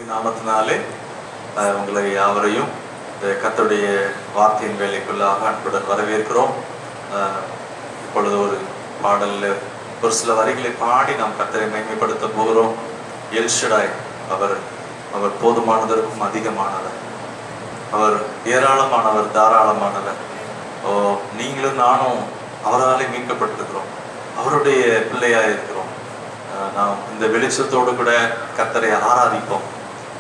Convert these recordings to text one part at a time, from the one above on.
நாமத்தினாலே உங்களை யாவரையும் கர்த்தருடைய வார்த்தையின் வேலைக்குள்ளாக அன்புடன் வரவேற்கிறோம். இப்பொழுது ஒரு பாடலில் ஒரு சில வரிகளை பாடி நாம் கர்த்தரை மேன்மைப்படுத்த போகிறோம். எல் ஷடாய், அவர் போதுமானதற்கும் அதிகமானவர், அவர் ஏராளமானவர், தாராளமானவர். நீங்களும் நானும் அவராலே மீட்கப்பட்டிருக்கிறோம், அவருடைய பிள்ளையாக இருக்கிறோம். நாம் இந்த வெளிச்சத்தோடு கூட கர்த்தரை ஆராதிப்போம்.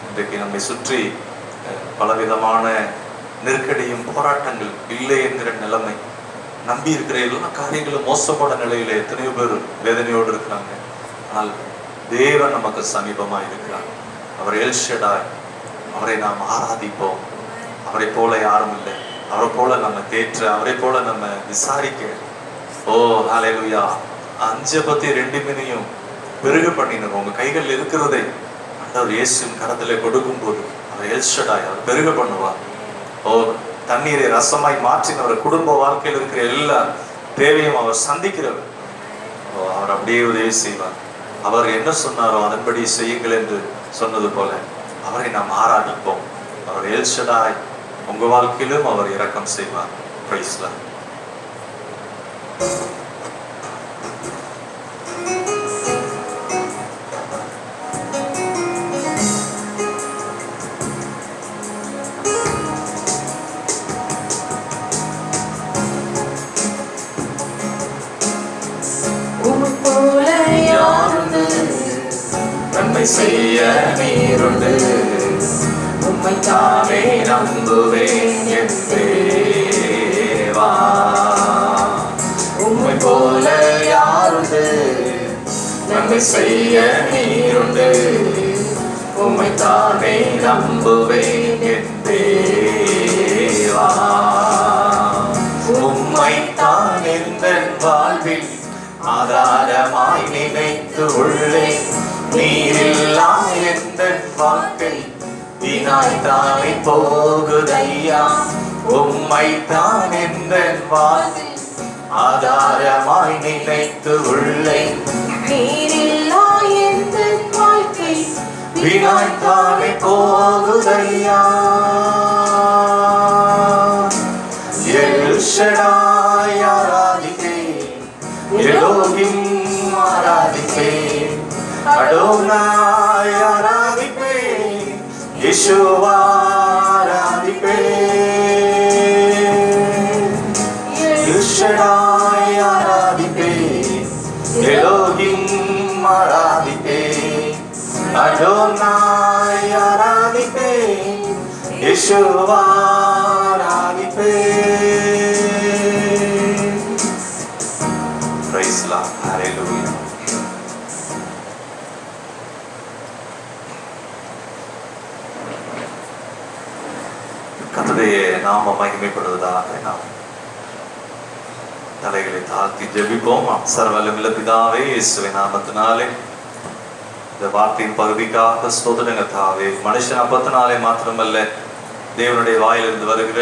இன்றைக்கு நம்மை சுற்றி பலவிதமான நெருக்கடியும் போராட்டங்கள் இல்லை என்கிற நிலைமை, நம்பி இருக்கிற எல்லா காரியங்களும் மோசமான நிலையில எத்தனையோ பேர் வேதனையோடு இருக்கிறாங்க. ஆனால் தேவன் நமக்கு சமீபமாக இருக்கிறார். அவர் எல் ஷடாய், அவரை நாம் ஆராதிப்போம். அவரை போல யாரும் இல்லை, அவரை போல நம்ம தேற்ற, அவரை போல நம்ம விசாரிக்க. ஹல்லேலூயா. 5 மீனையும் பெருக பண்ணினோம். உங்க கைகள் இருக்கிறதை ஆண்டவர் இயேசுவின் கரத்திலே கொடுக்கும் போது அவர் எல் ஷடாய், அவர் பெருக பண்ணுவார். தண்ணீரை ரசமாய் மாற்றினவர், குடும்ப வாழ்க்கையில் இருக்கிற எல்லா தேவையும் அவர் சந்திக்கிறவர். அவர் அப்படியே உதவி செய்வார். அவர் என்ன சொன்னாரோ அதன்படி செய்யுங்கள் என்று சொன்னது போல அவரை நாம் ஆராதிப்போம். அவர் எல் ஷடாய், உங்க வாழ்க்கையிலும் அவர் இரக்கம் செய்வார். Price the Lord. செய்ய நீருண்டு, உம்மை தானே நம்புவேன் என் தேவா. உம்மை போல யாருண்டு, நன்மை செய்ய நீருண்டு, உம்மை தானே நம்புவேன் என் தேவா. உம்மை தான் எந்த வாழ்வில் ஆதாரமாய் நினைத்து உள்ளேன். நீரில்லா எந்த வாழ்க்கை வீணாய்த்தானே போகுதையா. உம்மை தான் எந்த வாழ்வில் ஆதாரமாய் நினைத்து உள்ளேன். நீரில்லா எந்த வாழ்க்கை வீணாய்த்தானே போகுதையா. எல் ஷடாய் ஆராதிப்பேன், எலோகிம் ஆராதிப்பேன், அடோனாய் ஆராதிப்பேன், யெஷுவா ஆராதிப்பேன். எல் ஷடாய் ஆராதிப்பேன், எலோகிம் ஆராதிப்பேன், அடோனாய் ஆராதிப்பேன், யெஷுவா ஆராதிப்பேன். Praise the Lord. ஹல்லேலூயா. கர்த்தருடைய நாமம் மகிமைப்படுவதாக நாம் தலைகளை தாழ்த்தி ஜெபிப்போம். சர்வவல்லமையுள்ள பிதாவே, இயேசுவின் நாமத்தினாலே இந்த வார்த்தையின் பகுதிக்காக ஸ்தோத்திரங்க தாவே. மனுஷன் அப்பத்தினாலே மாத்திரமல்ல, தேவனுடைய வாயிலிருந்து வருகிற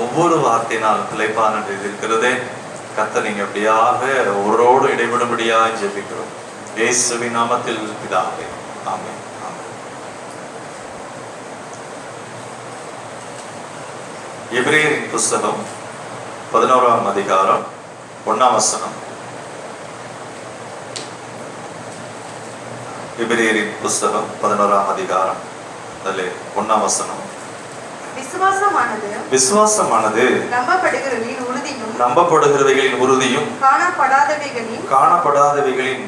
ஒவ்வொரு வார்த்தையினால் பிழைப்பான் என்று இருக்கிறதே. கர்த்தர் நீங்க அப்படியாக ஒருவரோடு இடைபடும்படியாக ஜெபிக்கிறோம். இயேசுவின் நாமத்தில் பிதாவே, ஆமென். எபிரேயரின் புஸ்தகம் 11ஆம் அதிகாரம் 1ஆம் வசனம். எபிரேயரின் புஸ்தகம் 11ஆம் அதிகாரம் 1ஆம் வசனம். விசுவாசமானது நம்பப்படுகிறவைகளின் உறுதியும் காணப்படாதவைகளின்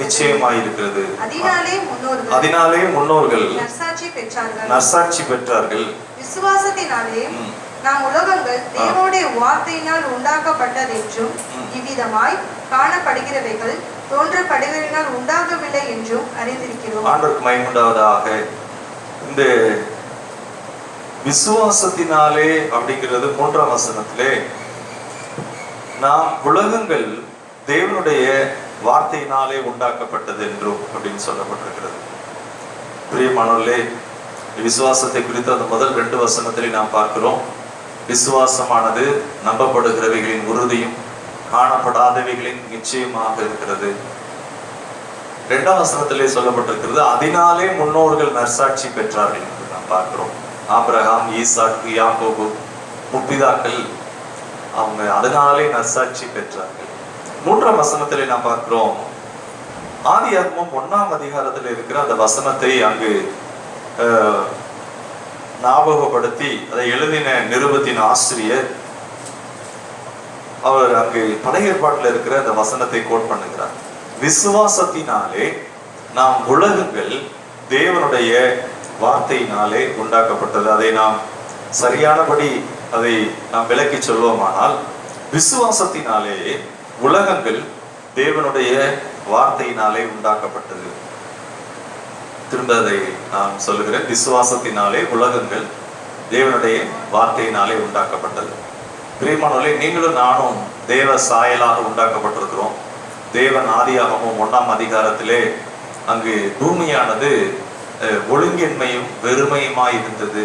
நிச்சயமாயிருக்கிறது. அதனாலே முன்னோர்கள் நற்சாட்சி பெற்றார்கள். விசுவாசத்தினாலே நாம் உலகங்கள் தேவனுடைய வார்த்தையினால் உண்டாக்கப்பட்டதென்றும், இவ்விதமாய் காணப்படுகிறவைகள் தோன்றப்படுகிறவைகளினால் உண்டாகவில்லை என்றும் அறிந்திருக்கிறோம். ஆண்டவருக்கு மகிமை உண்டாவதாக. இந்த விசுவாசத்தினாலே அப்படிங்கிறது 3ஆம் வசனத்திலே நாம் உலகங்கள் தேவனுடைய வார்த்தையினாலே உண்டாக்கப்பட்டது என்றும் அப்படின்னு சொல்லப்பட்டிருக்கிறது. பிரியமானவர்களே, விசுவாசத்தை குறித்து அந்த முதல் 2 வசனத்திலே நாம் பார்க்கிறோம். விசுவாசமானது நம்பப்படுகிறவைகளின் உறுதியும் காணப்படாதவைகளின் நிச்சயமாக இருக்கிறது. 2ஆம் வசனத்திலே சொல்லப்பட்டிருக்கிறது, அதனாலே முன்னோர்கள் நற்சாட்சி பெற்றார்கள் என்று நாம் பார்க்கிறோம். ஆபிரகாம், ஈசாக்கு, யாக்கோபு முற்பிதாக்கள் அவங்க அதனாலே நற்சாட்சி பெற்றார்கள். 3ஆம் வசனத்திலே நாம் பார்க்கிறோம், ஆதியாகமம் 1ஆம் அதிகாரத்தில் இருக்கிற அந்த வசனத்தை அங்கு ஞாபகப்படுத்தி அதை எழுதின நிருபத்தின் ஆசிரியர் அவர் அங்கு பழைய ஏற்பாட்டில் இருக்கிற அந்த வசனத்தை கோட் பண்ணுகிறார். விசுவாசத்தினாலே நாம் உலகங்கள் தேவனுடைய வார்த்தையினாலே உண்டாக்கப்பட்டது. அதை நாம் சரியானபடி அதை நாம் விளக்கி சொல்வோமானால், விசுவாசத்தினாலே உலகங்கள் தேவனுடைய வார்த்தையினாலே உண்டாக்கப்பட்டது. திரும்ப அதை நான் சொல்லுகிறேன், விசுவாசத்தினாலே உலகங்கள் தேவனுடைய வார்த்தையினாலே உண்டாக்கப்பட்டது. பிரியமானவர்களே, நீங்களும் நானும் தேவ சாயலாக உண்டாக்கப்பட்டிருக்கிறோம். தேவன் ஆதியாகமம் 1ஆம் அதிகாரத்திலே அங்கு பூமியானது ஒழுங்கின்மையும் வெறுமையுமாய் இருந்தது,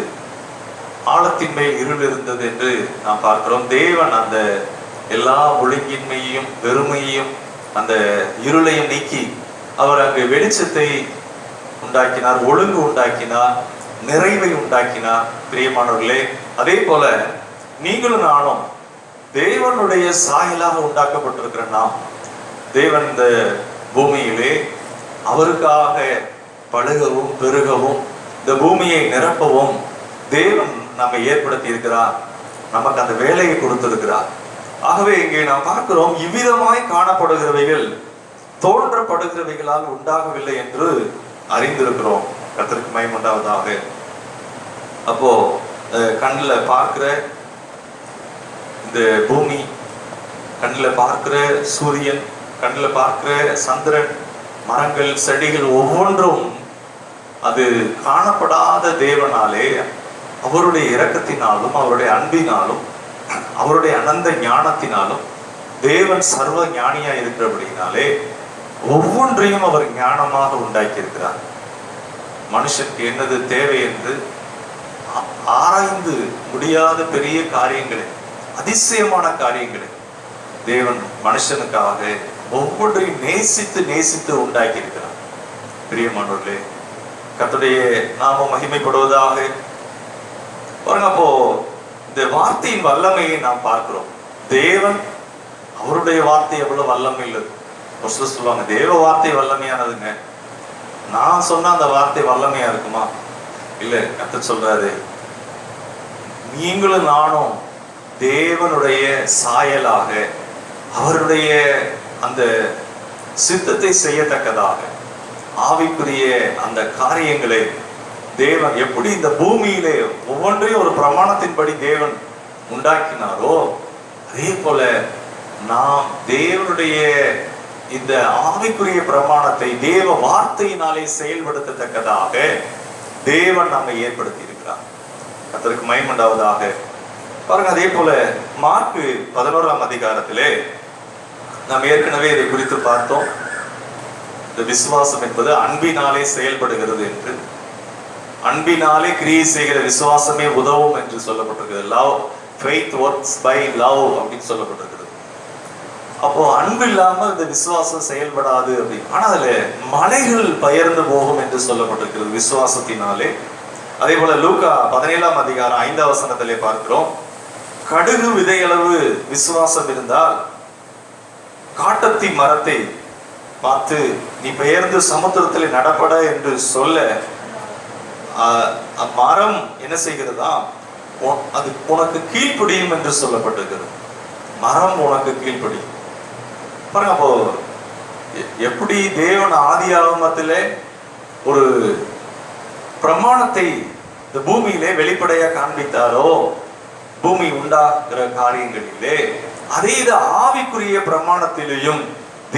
ஆழத்தின் மேல் இருள் இருந்தது என்று நாம் பார்க்கிறோம். தேவன் அந்த எல்லா ஒழுங்கின்மையையும் வெறுமையையும் அந்த இருளையும் நீக்கி அவர் அங்கு வெளிச்சத்தை உண்டாக்கினார், ஒழுங்கு உண்டாக்கினார், நிறைவை உண்டாக்கினார். பிரியமானவர்களே, அதே போல நீங்களும் நானும் தேவனுடைய சாயலாக உண்டாக்கப்பட்டிருக்கிற நாம், தேவன் இந்த பூமியிலே அவருக்காக பழுகவும் பெருகவும் இந்த பூமியை நிரப்பவும் தேவன் நம்மை ஏற்படுத்தி இருக்கிறார், நமக்கு அந்த வேலையை கொடுத்திருக்கிறார். ஆகவே இங்கே நாம் பார்க்கிறோம், இவ்விதமாய் காணப்படுகிறவைகள் தோன்றப்படுகிறவைகளால் உண்டாகவில்லை என்று அறிந்திருக்கிறோம். கர்த்தருக்கு மகிமை உண்டாவதாக. அப்போ கண்ணில் பார்க்கிற இந்த பூமி, கண்ணில் பார்க்கிற சூரியன், கண்ணில் பார்க்கிற சந்திரன், மரங்கள், செடிகள் ஒவ்வொன்றும் அது காணப்படாத தேவனாலே, அவருடைய இரக்கத்தினாலும் அவருடைய அன்பினாலும் அவருடைய அனந்த ஞானத்தினாலும், தேவன் சர்வ ஞானியா இருக்கிறபடினாலே ஒவ்வொன்றையும் அவர் ஞானமாக உண்டாக்கி இருக்கிறார். மனுஷனுக்கு என்னது தேவை என்று ஆராய்ந்து முடியாத பெரிய காரியங்களை, அதிசயமான காரியங்களை தேவன் மனுஷனுக்காக ஒவ்வொன்றையும் நேசித்து நேசித்து உண்டாக்கி இருக்கிறார். பிரியமானவர்களே, கர்த்தருடைய நாமம் மகிமைப்படுவதாக. பாருங்க, அப்போ இந்த வார்த்தையின் வல்லமையை நாம் பார்க்கிறோம். தேவன் அவருடைய வார்த்தை எவ்வளவு வல்லமை இல்லது. ஒரு சிலர் சொல்லுவாங்க, தேவ வார்த்தை வல்லமையானதுங்க, நான் சொன்ன அந்த வார்த்தை வல்லமையா இருக்குமா? இல்லை, கர்த்தர் சொல்றாரு, நீங்களும் நானும் தேவனுடைய சாயலாக அவருடைய அந்த சித்தத்தை செய்யத்தக்கதாக ஆவிக்குரிய அந்த காரியங்களை தேவன் எப்படி இந்த பூமியிலே ஒவ்வொன்றையும் ஒரு பிரமாணத்தின்படி தேவன் உண்டாக்கினாரோ, அதே போல நாம் தேவனுடைய இந்த ஆவிக்குரிய பிரமாணத்தை தேவ வார்த்தையினாலே செயல்படுத்தத்தக்கதாக தேவன் நம்மை ஏற்படுத்தி இருக்கிறார். கர்த்தருக்கு மகிமை உண்டாவதாக. பாருங்க, அதே போல மார்க்கு 11ஆம் அதிகாரத்திலே நாம் ஏற்கனவே இதை குறித்து பார்த்தோம். இந்த விசுவாசம் என்பது அன்பினாலே செயல்படுகிறது என்று, அன்பினாலே கிரியை செய்கிற விசுவாசமே உதவும் என்று சொல்லப்பட்டிருக்கிறது. Love, faith works by love அப்படின்னு சொல்லப்பட்டிருக்கிறது. அப்போ அன்பு இல்லாமல் இந்த விசுவாசம் செயல்படாது அப்படின்னு. ஆனா அதுல மலைகள் பெயர்ந்து போகும் என்று சொல்லப்பட்டிருக்கிறது விசுவாசத்தினாலே. அதே போல லூக்கா 17ஆம் அதிகாரம் 5ஆம் வசனத்திலே பார்க்கிறோம், கடுகு விதையளவு விசுவாசம் இருந்தால் காட்டத்தி மரத்தை பார்த்து நீ பெயர்ந்து சமுத்திரத்தில் நடப்பட என்று சொல்ல மரம் என்ன செய்கிறதா, அது உனக்கு கீழ்ப்படியும் என்று சொல்லப்பட்டிருக்கிறது. மரம் உனக்கு கீழ்ப்படியும். பாருங்க, அப்போ எப்படி தேவன் ஆதி ஆகமத்திலே ஒரு பிரமாணத்தை இந்த பூமியிலே வெளிப்படையா காண்பித்தாரோ, பூமி உண்டாகிற காரியங்களிலே, அதே இது ஆவிக்குரிய பிரமாணத்திலேயும்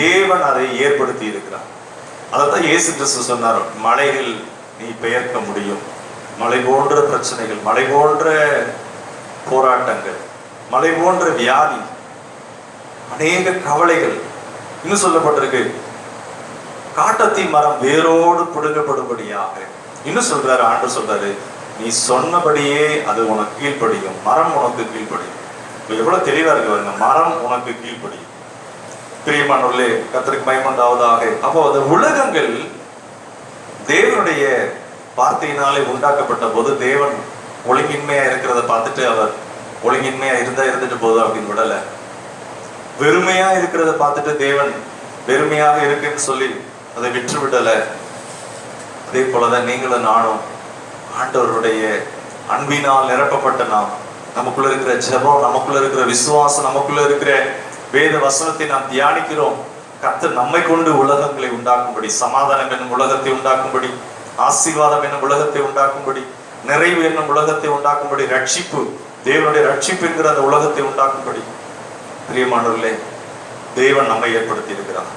தேவன் அதை ஏற்படுத்தி இருக்கிறார். அதைத்தான் இயேசு கிறிஸ்து சொன்னார், மலைகள் நீ பெயர்க்க முடியும். மலை போன்ற பிரச்சனைகள், மலை போன்ற போராட்டங்கள், மலை போன்ற வியாதி, அநேக கவலைகள், இன்னும் சொல்லப்பட்டிருக்கு காட்டத்தி மரம் வேரோடு புடுங்கப்படும்படியாக. இன்னும் சொல்றாரு, ஆண்டவர் சொல்றாரு, நீ சொன்னபடியே அது உனக்கு கீழ்ப்படியும், மரம் உனக்கு கீழ்ப்படியும். எவ்வளவு தெளிவா இருக்கு பாருங்க, மரம் உனக்கு கீழ்ப்படியும். பிரியமானவர்களே, கர்த்தருக்கு மகிமை உண்டாவதாக. அப்போ அந்த உலகங்கள் தேவனுடைய வார்த்தையினாலே உண்டாக்கப்பட்ட போது தேவன் ஒழுங்கின்மையா இருக்கிறத பார்த்துட்டு அவர் ஒழுங்கின்மையா இருந்துட்டு போதும் அப்படின்னு விடல. வெறுமையா இருக்கிறத பார்த்துட்டு தேவன் வெறுமையாக இருக்குன்னு சொல்லி அதை விற்று விடல. அதே போலதான் நீங்களும் நானும் ஆண்டவருடைய அன்பினால் நிரப்பப்பட்ட நாம், நமக்குள்ள இருக்கிற ஜெபம், நமக்குள்ள இருக்கிற விசுவாசம், நமக்குள்ள இருக்கிற வேத வசனத்தை நாம் தியானிக்கிறோம். கர்த்தர் நம்மை கொண்டு உலகங்களை உண்டாக்கும்படி, சமாதானம் என்னும் உலகத்தை உண்டாக்கும்படி, ஆசீர்வாதம் என்னும் உலகத்தை உண்டாக்கும்படி, நிறைவு என்னும் உலகத்தை உண்டாக்கும்படி, ரட்சிப்பு, தேவனுடைய ரட்சிப்பு என்கிற அந்த உலகத்தை உண்டாக்கும்படி பிரியமானவர்களே தேவன் நம்மை ஏற்படுத்தி இருக்கிறார்.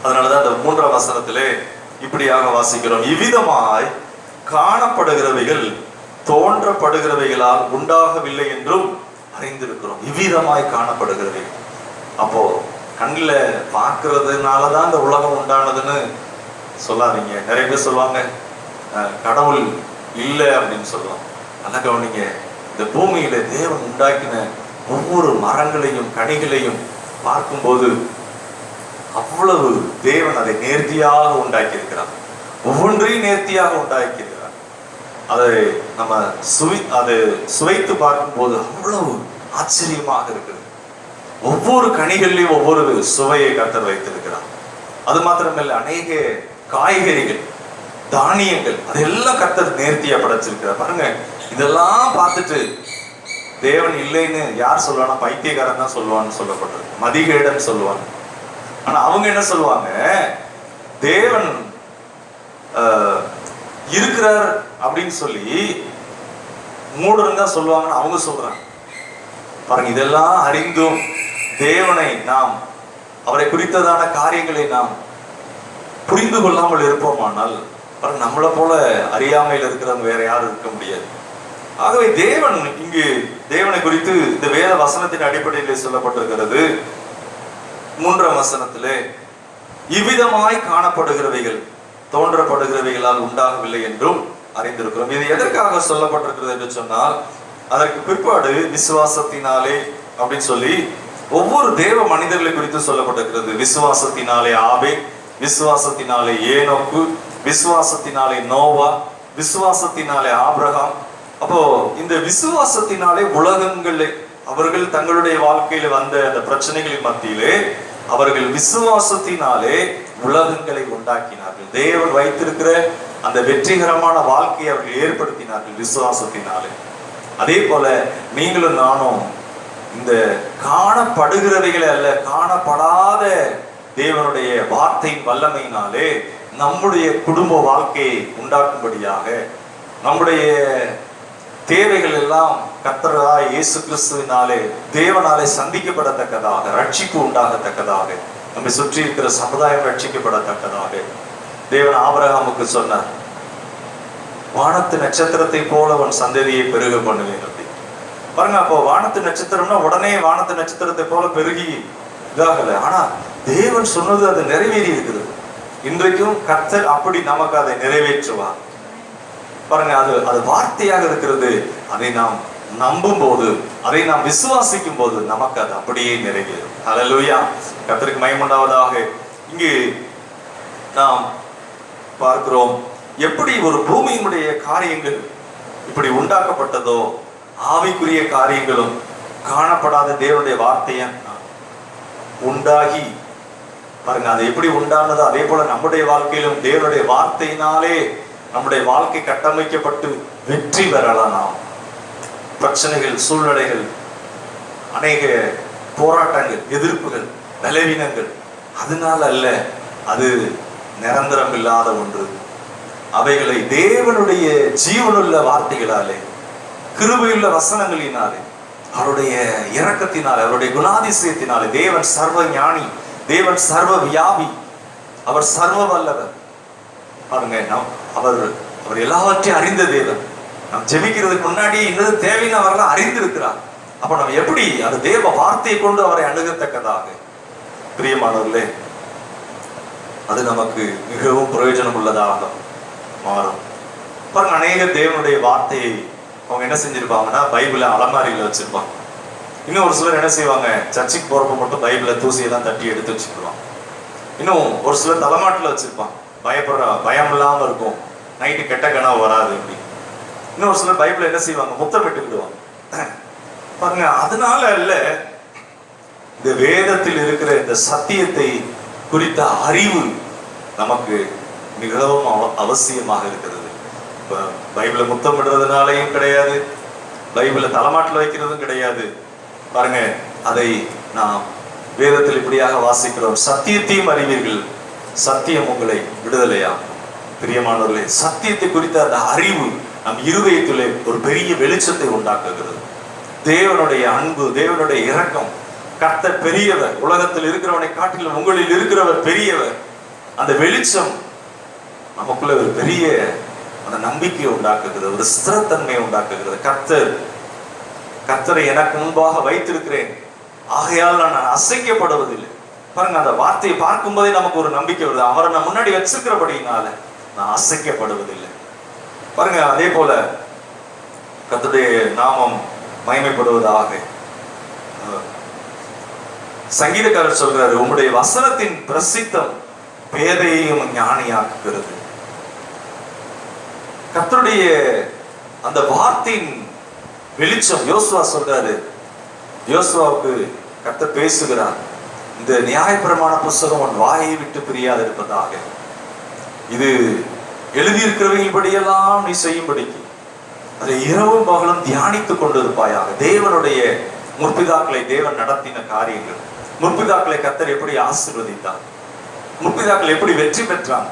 அதனாலதான் அந்த 3ஆம் வசனத்திலே இப்படியாக வாசிக்கிறோம், இவ்விதமாய் காணப்படுகிறவைகள் தோன்றப்படுகிறவைகளால் உண்டாகவில்லை என்றும் அறிந்திருக்கிறோம். இவ்விதமாய் காணப்படுகிறவைகள், அப்போ கண்ணில் பார்க்கறதுனாலதான் இந்த உலகம் உண்டானதுன்னு சொல்லாதீங்க. நிறைய பேர் சொல்லுவாங்க கடவுள் இல்லை அப்படின்னு சொல்லுவாங்க. நல்லா கவனிங்க, இந்த பூமியில தேவன் உண்டாக்கின ஒவ்வொரு மரங்களையும் கனிகளையும் பார்க்கும்போது அவ்வளவு தேவன் அதை நேர்த்தியாக உண்டாக்கி இருக்கிறார். ஒவ்வொன்றையும் நேர்த்தியாக உண்டாக்கி இருக்கிறார். அதை நம்ம சுவைத்து பார்க்கும்போது அவ்வளவு ஆச்சரியமாக இருக்குது. ஒவ்வொரு கனிகளிலும் ஒவ்வொரு சுவையை கர்த்தர் வைத்திருக்கிறார். அது மாத்திரமல்ல, அநேக காய்கறிகள், தானியங்கள், அதெல்லாம் கர்த்தர் நேர்த்தியா படைச்சிருக்கிறார். பாருங்க, இதெல்லாம் பார்த்துட்டு தேவன் இல்லைன்னு யார் சொல்லுவானா? பைத்தியக்காரன் தான் சொல்லுவான்னு சொல்லப்பட்டது, மதிகேடன் சொல்லுவாங்க. ஆனா அவங்க என்ன சொல்லுவாங்க? தேவன் இருக்கிறார் அப்படின்னு சொல்லி மூடர் தான் சொல்லுவாங்கன்னு அவங்க சொல்றாங்க. பாருங்க, இதெல்லாம் அறிந்தும் தேவனை நாம், அவரை குறித்ததான காரியங்களை நாம் புரிந்து கொள்ளாமல் இருப்போமானால் பாருங்க, நம்மளை போல அறியாமையில் இருக்கிறவங்க வேற யாரும் இருக்க முடியாது. ஆகவே தேவன் இங்கு தேவனை குறித்து இந்த வேத வசனத்தின் அடிப்படையில் சொல்லப்பட்டிருக்கிறது. 3ஆம் வசனத்திலே இவ்விதமாய் காணப்படுகிறவைகள் தோன்றப்படுகிறவைகளால் உண்டாகவில்லை என்றும் அறிந்திருக்கிறோம். இது எதற்காக சொல்லப்பட்டிருக்கிறது என்று சொன்னால், அதற்கு பிற்பாடு விசுவாசத்தினாலே அப்படின்னு சொல்லி ஒவ்வொரு தேவ மனிதர்களை குறித்து சொல்லப்பட்டிருக்கிறது. விசுவாசத்தினாலே ஆபேல், விசுவாசத்தினாலே ஏனோக்கு, விசுவாசத்தினாலே நோவா, விசுவாசத்தினாலே ஆபிரகாம். அப்போ இந்த விசுவாசத்தினாலே உலகங்களை, அவர்கள் தங்களுடைய வாழ்க்கையில வந்த அந்த பிரச்சனைகளின் மத்தியிலே அவர்கள் விசுவாசத்தினாலே உலகங்களை உண்டாக்கினார்கள். தேவன் வைத்திருக்கிற அந்த வெற்றிகரமான வாழ்க்கையை அவர்கள் ஏற்படுத்தினார்கள் விசுவாசத்தினாலே. அதே போல நீங்களும் நானும் இந்த காணப்படுகிறவைகளை அல்ல, காணப்படாத தேவனுடைய வார்த்தையின் வல்லமையினாலே நம்முடைய குடும்ப வாழ்க்கையை உண்டாக்கும்படியாக, நம்முடைய தேவைகள் எல்லாம் கர்த்தராகிய இயேசு கிறிஸ்துவினாலே தேவனாலே சந்திக்கப்படத்தக்கதாக, ரட்சிப்பு உண்டாகத்தக்கதாக, நம்மை சுற்றி இருக்கிற சமுதாயம் ரட்சிக்கப்படத்தக்கதாக தேவன் ஆபிரகாமுக்கு சொன்னார், வானத்து நட்சத்திரத்தை போல உன் சந்ததியை பெருக பண்ணுவேன் அப்படி. பாருங்க, அப்போ வானத்து நட்சத்திரம்னா உடனே வானத்து நட்சத்திரத்தை போல பெருகி இதாகல. ஆனா தேவன் சொன்னது அது நிறைவேறி இருக்குது. இன்றைக்கும் கர்த்தர் அப்படி நமக்கு அதை நிறைவேற்றுவார். பாருங்க, அது வார்த்தையாக இருக்கிறது. அதை நாம் நம்பும் போது, அதை நாம் விசுவாசிக்கும் போது நமக்கு அது அப்படியே நிறைவேறும். ஹல்லேலூயா, கர்த்தருக்கு மகிமை உண்டாவதாக. இங்கு நாம் பார்க்கிறோம் எப்படி ஒரு பூமியினுடைய காரியங்கள் இப்படி உண்டாக்கப்பட்டதோ, ஆவிக்குரிய காரியங்களும் காணப்படாத தேவனுடைய வார்த்தையை உண்டாகி, பாருங்க அது எப்படி உண்டானதோ அதே போல நம்முடைய வாழ்க்கையிலும் தேவனுடைய வார்த்தையினாலே நம்முடைய வாழ்க்கை கட்டமைக்கப்பட்டு வெற்றி பெறலாம். நாம் பிரச்சனைகள், சூழ்நிலைகள், அநேக போராட்டங்கள், எதிர்ப்புகள், பலவீனங்கள் அதனால அல்ல, அது நிரந்தரம் இல்லாத ஒன்று. அவைகளை தேவனுடைய ஜீவனுள்ள வார்த்தைகளாலே, கிருபையுள்ள வசனங்களினாலே, அவருடைய இரக்கத்தினாலே, அவருடைய குணாதிசயத்தினாலே, தேவன் சர்வ ஞானி, தேவன் சர்வ வியாபி, அவர் சர்வ வல்லவர். பாருங்க, அவர் எல்லாவற்றையும் அறிந்த தேவன். நாம் ஜெபிக்கிறதுக்கு முன்னாடி இன்னது தேவைன்னு அவரெல்லாம் அறிந்திருக்கிறார். அப்ப நம்ம எப்படி அந்த தேவ வார்த்தையை கொண்டு அவரை அணுகத்தக்கதாக, பிரியமானவர்களே, அது நமக்கு மிகவும் பிரயோஜனம் உள்ளதாக மாறும். பாருங்க, அநேக தேவனுடைய வார்த்தையை அவங்க என்ன செஞ்சிருப்பாங்கன்னா பைபிளை அலமாரியில் வச்சிருப்பாங்க. இன்னும் ஒரு சிலர் என்ன செய்வாங்க, சர்ச்சுக்கு போறப்ப மட்டும் பைபிளை தூசியெல்லாம் தட்டி எடுத்து வச்சுக்கிடுவான். இன்னும் ஒரு சிலர் தலைமாட்டில் வச்சிருப்பான், பயம் இல்லாம இருக்கும், நைட்டு கெட்ட கனவு வராது அப்படி. இன்னொரு சிலர் பைபிளை என்ன செய்வாங்க, முத்தமிட்டுக்கிடுவாங்க. பாருங்க, அதனால அல்ல, இந்த வேதத்தில் இருக்கிற இந்த சத்தியத்தை குறித்த அறிவு நமக்கு மிகவும் அவசியமாக இருக்கிறது. இப்ப பைபிளை முத்தமிடுறதுனாலையும் கிடையாது, பைபிளை தலைமாட்டில் வைக்கிறதும் கிடையாது. பாருங்க, அதை நாம் வேதத்தில் இப்படியாக வாசிக்கிறோம், சத்தியத்தையும் அறிவீர்கள், சத்தியம் உங்களை விடுதலையாகும். பிரியமானவர்களே, சத்தியத்தை குறித்த அந்த அறிவு நம் இருதயத்திலே ஒரு பெரிய வெளிச்சத்தை உண்டாக்குகிறது. தேவனுடைய அன்பு, தேவனுடைய இரக்கம், கர்த்தர் பெரியவர், உலகத்தில் இருக்கிறவனை காட்டிலும் உங்களில் இருக்கிறவர் பெரியவர், அந்த வெளிச்சம் நமக்குள்ள ஒரு பெரிய அந்த நம்பிக்கையை உண்டாக்குகிறது, ஒரு ஸ்திரத்தன்மையை உண்டாக்குகிறது. கர்த்தரை எனக்கு முன்பாக வைத்திருக்கிறேன், ஆகையால் நான் அசைக்கப்படுவதில்லை. பாருங்க, அந்த வார்த்தையை பார்க்கும் போதே நமக்கு ஒரு நம்பிக்கை வருது, அவரை நான் முன்னாடி வச்சிருக்கிறபடினால நான் அசைக்கப்படுவதில்லை. பாருங்க, அதே போல கர்த்தருடைய நாமம் மகிமைப்படுவதாக. சங்கீதக்காரர் சொல்றாரு, உம்முடைய வசனத்தின் பிரசித்தம் பேதையையும் ஞானியாக்குகிறது. கர்த்தருடைய அந்த வார்த்தையின் வெளிச்சம். யோசுவா சொல்றாரு, யோசுவாவுக்கு கர்த்தர் பேசுகிறார், இந்த நியாயப்பிரமாண புஸ்தகம் உன் வாயை விட்டு பிரியாது இருப்பதாக, இது எழுதியிருக்கிறவையின்படியெல்லாம் நீ செய்யும்படிக்கு அதை இரவும் பகலும் தியானித்துக் கொண்டிருப்பாயாக. தேவனுடைய முற்பிதாக்களை தேவன் நடத்தின காரியங்கள், முற்பிதாக்களை கர்த்தர் எப்படி ஆசீர்வதித்தார், முற்பிதாக்கள் எப்படி வெற்றி பெற்றாங்க.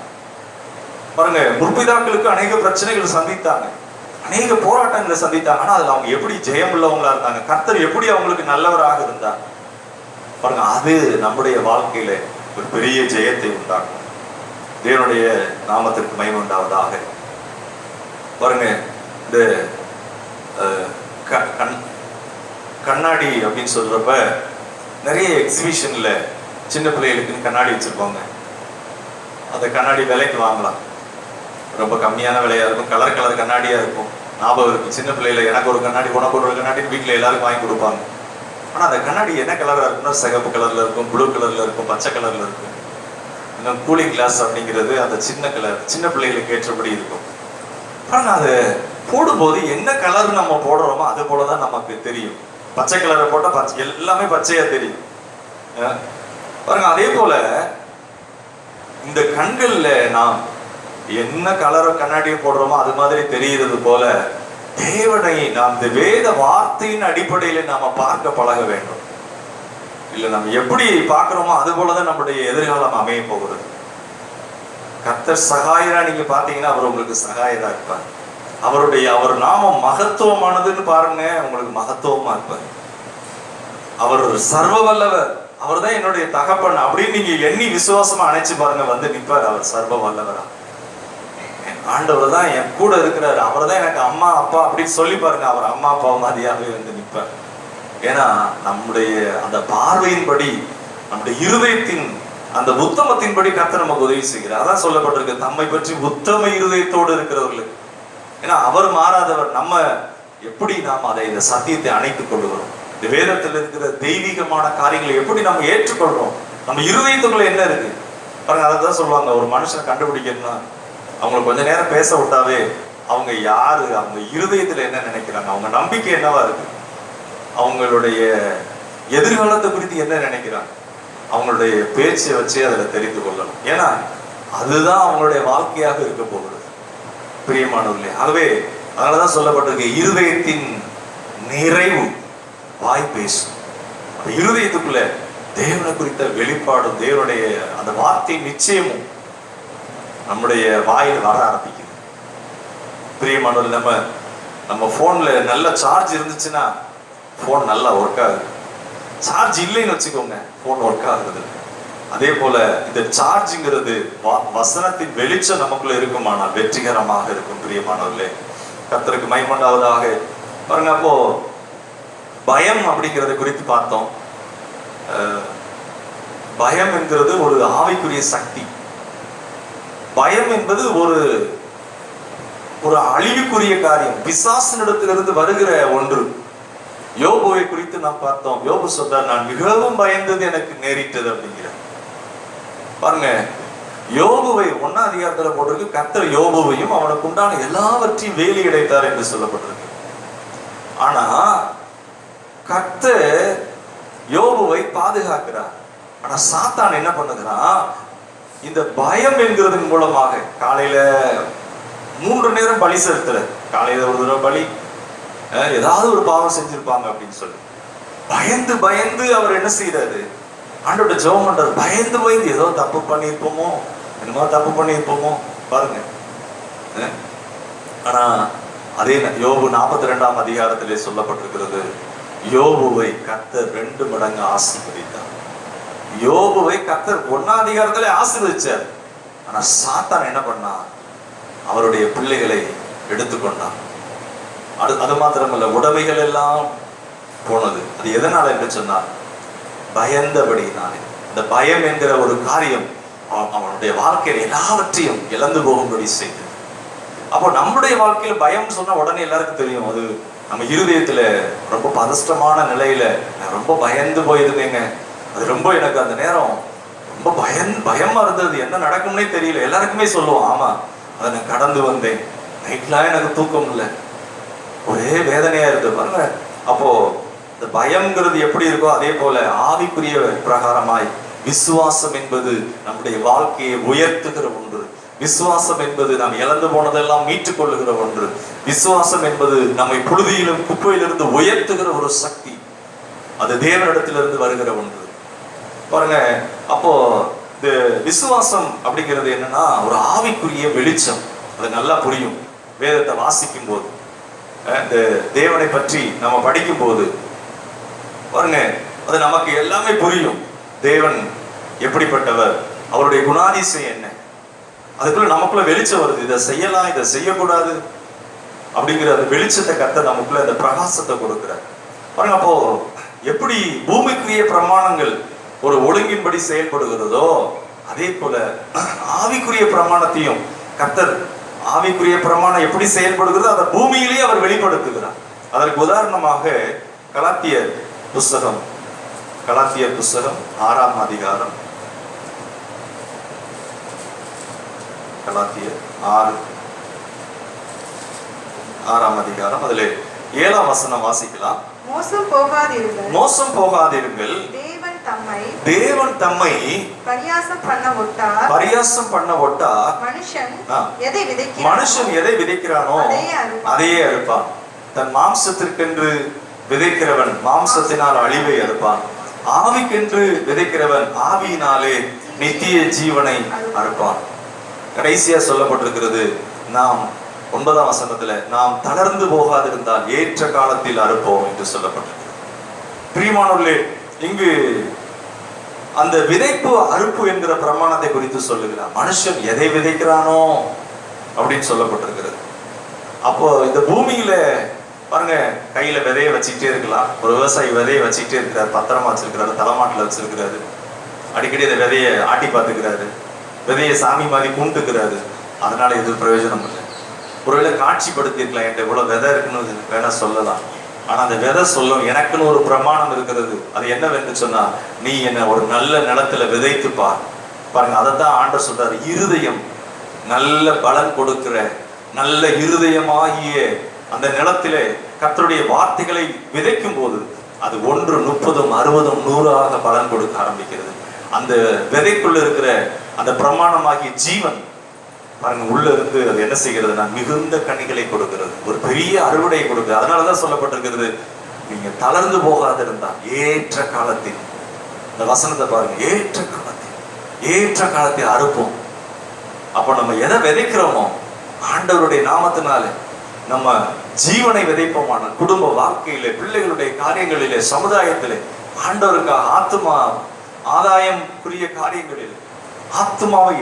பாருங்க, முற்பிதாக்களுக்கு அநேக பிரச்சனைகள் சந்தித்தாங்க, அநேக போராட்டங்களை சந்தித்தாங்க, ஆனா அதுல அவங்க எப்படி ஜெயம் உள்ளவங்களா இருந்தாங்க, கர்த்தர் எப்படி அவங்களுக்கு நல்லவராக இருந்தார். பாருங்க, அது நம்முடைய வாழ்க்கையில ஒரு பெரிய ஜெயத்தை உண்டாக்கும். தேவனுடைய நாமத்திற்கு மகிமை உண்டாவதாக. பாருங்க, இந்த கண்ணாடி அப்படின்னு சொல்றப்ப நிறைய எக்ஸிபிஷன்ல சின்ன பிள்ளைகளுக்குன்னு கண்ணாடி வச்சிருப்பாங்க. அந்த கண்ணாடி விலைக்கு வாங்கலாம், ரொம்ப கம்மியான விலையா இருக்கும், கலர் கலர் கண்ணாடியா இருக்கும். ஞாபகம் இருக்கு, சின்ன பிள்ளையில எனக்கு ஒரு கண்ணாடி, உனக்கு ஒரு கண்ணாடி வீட்டில் எல்லாருக்கும் வாங்கி கொடுப்பாங்க. ஆனா அந்த கண்ணாடி என்ன கலரா இருக்குன்னா, சிகப்பு கலர்ல இருக்கும், ப்ளூ கலர்ல இருக்கும், பச்சை கலர்ல இருக்கும். இன்னும் கூலிங் கிளாஸ் அப்படிங்கிறது அந்த சின்ன கலர், சின்ன பிள்ளைகளுக்கு ஏற்றபடி இருக்கும். ஆனா அதை போடும்போது என்ன கலர் நம்ம போடுறோமோ அது போலதான் நமக்கு தெரியும். பச்சை கலரை போட்டா பச்சை, எல்லாமே பச்சையா தெரியும். பாருங்க, அதே போல இந்த கண்கள்ல நாம் என்ன கலர கண்ணாடியை போடுறோமோ அது மாதிரி தெரிகிறது போல தேவனை நாம் இந்த வேத வார்த்தையின் அடிப்படையில நாம பார்க்க பழக வேண்டும். இல்ல நம்ம எப்படி பார்க்கிறோமோ அது போலதான் நம்முடைய எதிர்காலம் அமைய போகிறது. கர்த்தர் சகாயரா நீங்க பாத்தீங்கன்னா அவர் உங்களுக்கு சகாயரா இருப்பார். அவர் நாமம் மகத்துவமானதுன்னு பாருங்க, உங்களுக்கு மகத்துவமா இருப்பார். அவர் சர்வ வல்லவர், அவர் தான் என்னுடைய தகப்பன் அப்படின்னு நீங்க எண்ணி விசுவாசமா அணைச்சு பாருங்க, வந்து நிற்பார். அவர் சர்வ வல்லவரா, ஆண்டவர் தான் என் கூட இருக்கிறார், அவர் தான் எனக்கு அம்மா அப்பா அப்படின்னு சொல்லி பாருங்க, அவர் அம்மா அப்பா மாதிரியாவே வந்து நிற்பார். ஏன்னா நம்முடைய அந்த பார்வையின்படி, நம்முடைய இருதயத்தின் அந்த உத்தமத்தின்படி கர்த்தர் நமக்கு உதவி செய்கிறார். அதான் சொல்லப்பட்டிருக்கு, தம்மை பற்றி உத்தம இருதயத்தோடு இருக்கிறவர்களுக்கு. ஏன்னா அவர் மாறாதவர். நம்ம எப்படி நாம் அதை இந்த சத்தியத்தை அணைத்துக் கொள்கிறோம், இந்த வேதத்தில் இருக்கிற தெய்வீகமான காரியங்களை எப்படி நம்ம ஏற்றுக்கொள்றோம், நம்ம இருதயத்துக்குள்ள என்ன இருக்கு பாருங்க. அதை தான் சொல்லுவாங்க, ஒரு மனுஷனை கண்டுபிடிக்கணும்னா அவங்களை கொஞ்ச நேரம் பேச விட்டாவே அவங்க யாரு, அவங்க இருதயத்துல என்ன நினைக்கிறாங்க, அவங்க நம்பிக்கை என்னவா இருக்கு, அவங்களுடைய எதிர்காலத்தை குறித்து என்ன நினைக்கிறாங்க, அவங்களுடைய பேச்சை வச்சு அதில் தெரிந்து கொள்ளணும். ஏன்னா அதுதான் அவங்களுடைய வாழ்க்கையாக இருக்க போகிறது. பிரியமானவர்களே, ஆகவே அதனாலதான் சொல்லப்பட்டிருக்கு, இருதயத்தின் நிறைவு வாய் பேசும். இருதயத்துக்குள்ள தேவனை குறித்த வெளிப்பாடும் தேவனுடைய அந்த வார்த்தை நிச்சயமும் நம்முடைய வாயில் வர ஆரம்பிக்குது. பிரியமானவர்களே, நம்ம போன்ல நல்ல சார்ஜ் இருந்துச்சுன்னா போன் நல்லா ஒர்க் ஆகுது. சார்ஜ் இல்லைன்னு வச்சுக்கோங்க, போன் ஒர்க் ஆகுது. அதே போல இந்த சார்ஜுங்கிறது வசனத்தின் வெளிச்சம் நமக்குள்ள இருக்குமானால் வெற்றிகரமாக இருக்கும். பிரியமானவர்களே, கர்த்தருக்கு மகிமை உண்டாவதாக. பாருங்க, அப்போ பயம் அப்படிங்கிறத குறித்து பார்த்தோம். பயம் என்கிறது ஒரு ஆவிக்குரிய சக்தி. பயம் என்பது ஒரு அழிவுக்குரிய காரியம், பிசாசினிடத்திலிருந்து வருகிற ஒன்று. யோபுவை குறித்து நாம் பார்த்தோம். யோபு சொல்றார், நான் மிகவும் பயந்தது எனக்கு நேரிட்டது அப்படிங்கிறார். பாருங்க, யோபுவை 1ஆம் அதிகாரத்துல போட்டிருக்கு, கர்த்தர் யோபுவையும் அவனுக்கு உண்டான எல்லாவற்றையும் வேலி அடைத்தார் என்று சொல்லப்பட்டிருக்கு. ஆனா கர்த்தர் யோபுவை பாதுகாக்கிறார். ஆனா சாத்தான் என்ன பண்ணுகிறான், இந்த பயம் என்கிறதன் மூலமாக காலையில 3 நேரம் பலி செலுத்துற, காலையில ஒரு தடவை பலி, ஏதாவது ஒரு பாவம் செஞ்சிருப்பாங்க அப்படின்னு சொல்லி பயந்து பயந்து அவர் என்ன செய்யறாரு, ஆண்டோட ஜெபம் பண்றாரு. பயந்து பயந்து ஏதோ தப்பு பண்ணியிருப்போமோ, என்னமோ தப்பு பண்ணியிருப்போமோ பாருங்க. ஆனா அதே யோபு 42ஆம் அதிகாரத்திலே சொல்லப்பட்டிருக்கிறது, யோபுவை கர்த்தர் 2 மடங்கு ஆசீர்வதித்தார். யோபுவை கர்த்தர் 1ஆம் அதிகாரத்திலே ஆசீர்வதிச்சார். ஆனா சாத்தான் என்ன பண்ணா, அவருடைய பிள்ளைகளை எடுத்துக்கொண்டான். அது மாத்திரமல்ல, உடைமைகள் எல்லாம் போனது. அது எதனால என்று சொன்னார், பயந்தபடினாலே. இந்த பயம் என்கிற ஒரு காரியம் அவனுடைய வாழ்க்கையில் எல்லாவற்றையும் இழந்து போகும்படி செய்தது. அப்போ நம்முடைய வாழ்க்கையில பயம் சொன்னா உடனே எல்லாருக்கும் தெரியும், அது நம்ம இருதயத்துல ரொம்ப பதஷ்டமான நிலையில ரொம்ப பயந்து போயிருந்தேங்க. அது ரொம்ப எனக்கு அந்த நேரம் ரொம்ப பயமா இருந்தது, என்ன நடக்கும்னே தெரியல. எல்லாருக்குமே சொல்லுவோம், ஆமா அதை நான் கடந்து வந்தேன், நைட்லாம் எனக்கு தூக்கம் இல்லை, ஒரே வேதனையா இருக்கு பாருங்க. அப்போ இந்த பயம்ங்கிறது எப்படி இருக்கோ அதே போல ஆவிக்குரிய பிரகாரமாய் விசுவாசம் என்பது நம்முடைய வாழ்க்கையை உயர்த்துகிற ஒன்று. விசுவாசம் என்பது நாம் இழந்து போனதெல்லாம் மீட்டுக் கொள்ளுகிற ஒன்று. விசுவாசம் என்பது நம்மை புழுதியிலும் குப்பையிலிருந்து உயர்த்துகிற ஒரு சக்தி. அது தேவனிடத்திலிருந்து வருகிற ஒன்று பாருங்க. அப்போ இந்த விசுவாசம் அப்படிங்கிறது என்னன்னா ஒரு ஆவிக்குரிய வெளிச்சம். அது நல்லா புரியும் வேதத்தை வாசிக்கும் போது, இந்த தேவனை பற்றி நம்ம படிக்கும் போது பாருங்க, அது நமக்கு எல்லாமே புரியும். தேவன் எப்படிப்பட்டவர், அவருடைய குணாதிசயம் என்ன, அதுக்குள்ள நமக்குள்ள வெளிச்சம் வருது. இதை செய்யலாம், இதை செய்யக்கூடாது அப்படிங்கிற அந்த வெளிச்சத்தை கர்த்தர் நமக்குள்ள அந்த பிரகாசத்தை கொடுக்கிறார் பாருங்க. அப்போ எப்படி பூமிக்குரிய பிரமாணங்கள் ஒரு ஒழுங்கின்படி செயல்படுகிறதோ அதே போல ஆவிக்குரிய பிரமாணத்தையும் கர்த்தர், ஆவிக்குரிய பிரமாணம் எப்படி செயல்படுகிறதோ அதை பூமியிலேயே அவர் வெளிப்படுத்துகிறார். அதற்கு உதாரணமாக கலாத்தியர் புஸ்தகம் 6ஆம் அதிகாரம், கலாத்தியர் 6ஆம் அதிகாரம், அதிலே 7ஆம் வசனம் வாசிக்கலாம். மோசம் போகாதிருங்கள், தேவன் தம்மை பரியாசம் பண்ண ஒட்டார். மனுஷன் எதை விதைக்கிறானோ அதையே அறுப்பான். தன் மாம்சத்திற்கென்று விதைக்கிறவன் மாம்சத்தினால் அழிவை அறுப்பான், ஆவிக்கென்று விதைக்கிறவன் ஆவியினாலே நித்திய ஜீவனை அறுப்பான். கடைசியா சொல்லப்பட்டிருக்கிறது, நாம் 9ஆம் வசனத்துல நாம் தளர்ந்து போகாதிருந்தால் ஏற்ற காலத்தில் அறுப்போம் என்று சொல்லப்பட்டிருக்கிறது. பிரியமானவர்களே, இங்கு அந்த விதைப்பு அறுப்பு என்கிற பிரமாணத்தை குறித்து சொல்லுகிறார். மனுஷன் எதை விதைக்கிறானோ அப்படின்னு சொல்லப்பட்டிருக்கிறது. அப்போ இந்த பூமியில பாருங்க, கையில விதைய வச்சுக்கிட்டே இருக்கலாம். ஒரு விவசாயி விதைய வச்சுக்கிட்டே இருக்கிறார், பத்திரமா வச்சிருக்கிறாரு, தலைமாட்டில் வச்சிருக்கிறாரு, அடிக்கடி அந்த விதையை ஆட்டி பார்த்துக்கிறாரு, விதையை சாமி மாதிரி கும்பிட்டுக்கிறாரு. அதனால எது பிரயோஜனம் இல்லை. ஒருவேளை காட்சிப்படுத்தி இருக்கலாம், என்கிட்ட இவ்வளவு விதை இருக்குன்னு வேணா சொல்லலாம். ஆனா அந்த விதை சொல்லும், எனக்குன்னு ஒரு பிரமாணம் இருக்கிறது. அது என்னவென்று சொன்னா, நீ என்ன ஒரு நல்ல நிலத்துல விதைத்து பாருங்க. அதைத்தான் ஆண்டவர் சொல்றாரு, இருதயம் நல்ல பலன் கொடுக்கிற நல்ல இருதயமாகிய அந்த நிலத்திலே கர்த்தருடைய வார்த்தைகளை விதைக்கும் போது அது 1, 30, 60, 100 பலன் கொடுக்க ஆரம்பிக்கிறது. அந்த விதைக்குள்ள இருக்கிற அந்த பிரமாணமாகிய ஜீவன் பாருங்க, உள்ள இருந்து அது என்ன செய்கிறதுனா மிகுந்த கனிகளை கொடுக்கிறது, ஒரு பெரிய அறுவடையை கொடுக்குது. அதனாலதான் சொல்லப்பட்டிருக்கிறது, நீங்க தளர்ந்து போகாதிருந்தா ஏற்ற காலத்தில், இந்த வசனத்தை பாருங்க, ஏற்ற காலத்தில் அறுப்போம். அப்போ நம்ம எதை விதைக்கிறோமோ ஆண்டவருடைய நாமத்தினால நம்ம ஜீவனை விதைப்போமான குடும்ப வாழ்க்கையிலே, பிள்ளைகளுடைய காரியங்களிலே, சமுதாயத்திலே, ஆண்டவருக்காக ஆத்துமா ஆதாயம்க்குரிய காரியங்களில், ஆத்துமாவை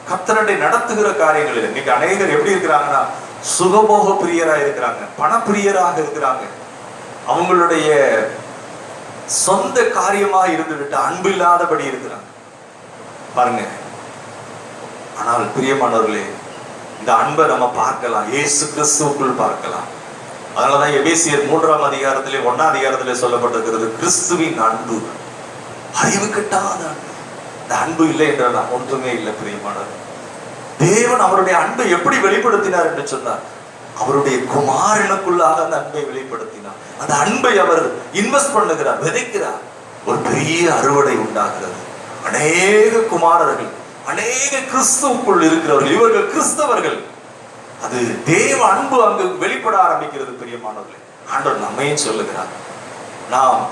கர்த்தரை நடத்துகிற காரியங்களில். இன்னைக்கு அநேகர் எப்படி இருக்கிறாங்கன்னா, சுகபோக பிரியரா இருக்கிறாங்க, பணப்பிரியராக இருக்கிறாங்க. அவங்களுடைய சொந்த காரியமாக இருந்துவிட்டு அன்பு இல்லாதபடி இருக்கிறாங்க பாருங்க. ஆனால் பிரியமானவர்களே, இந்த அன்பை நம்ம பார்க்கலாம், இயேசு கிறிஸ்துவுக்குள் பார்க்கலாம். அதனாலதான் எபேசியர் 3ஆம் அதிகாரத்திலே 1ஆம் அதிகாரத்திலே சொல்லப்பட்டிருக்கிறது, கிறிஸ்துவின் அன்பு அறிவு கட்டாத அன்பு. இந்த அன்பு இல்லை என்றால் நாம் ஒன்றுமே இல்லை பிரியமானவர். தேவன் அவருடைய அன்பை எப்படி வெளிப்படுத்தினார் என்று சொன்னார், அவருடைய குமாரனுக்குள்ளாக அந்த அன்பை வெளிப்படுத்தினார். அந்த அன்பை அவர் இன்வெஸ்ட் பண்ணுகிறார், விதைக்கிறார். ஒரு பெரிய அறுவடை உண்டாகிறது. அநேக குமாரர்கள், அநேக கிறிஸ்துவுக்குள் இருக்கிறவர்கள், இவர்கள் கிறிஸ்தவர்கள். அது தேவ அன்பு அங்கு வெளிப்பட ஆரம்பிக்கிறது பிரியமானவர்களே. ஆண்டவர் நம்மையும் சொல்லுகிறார், நாம்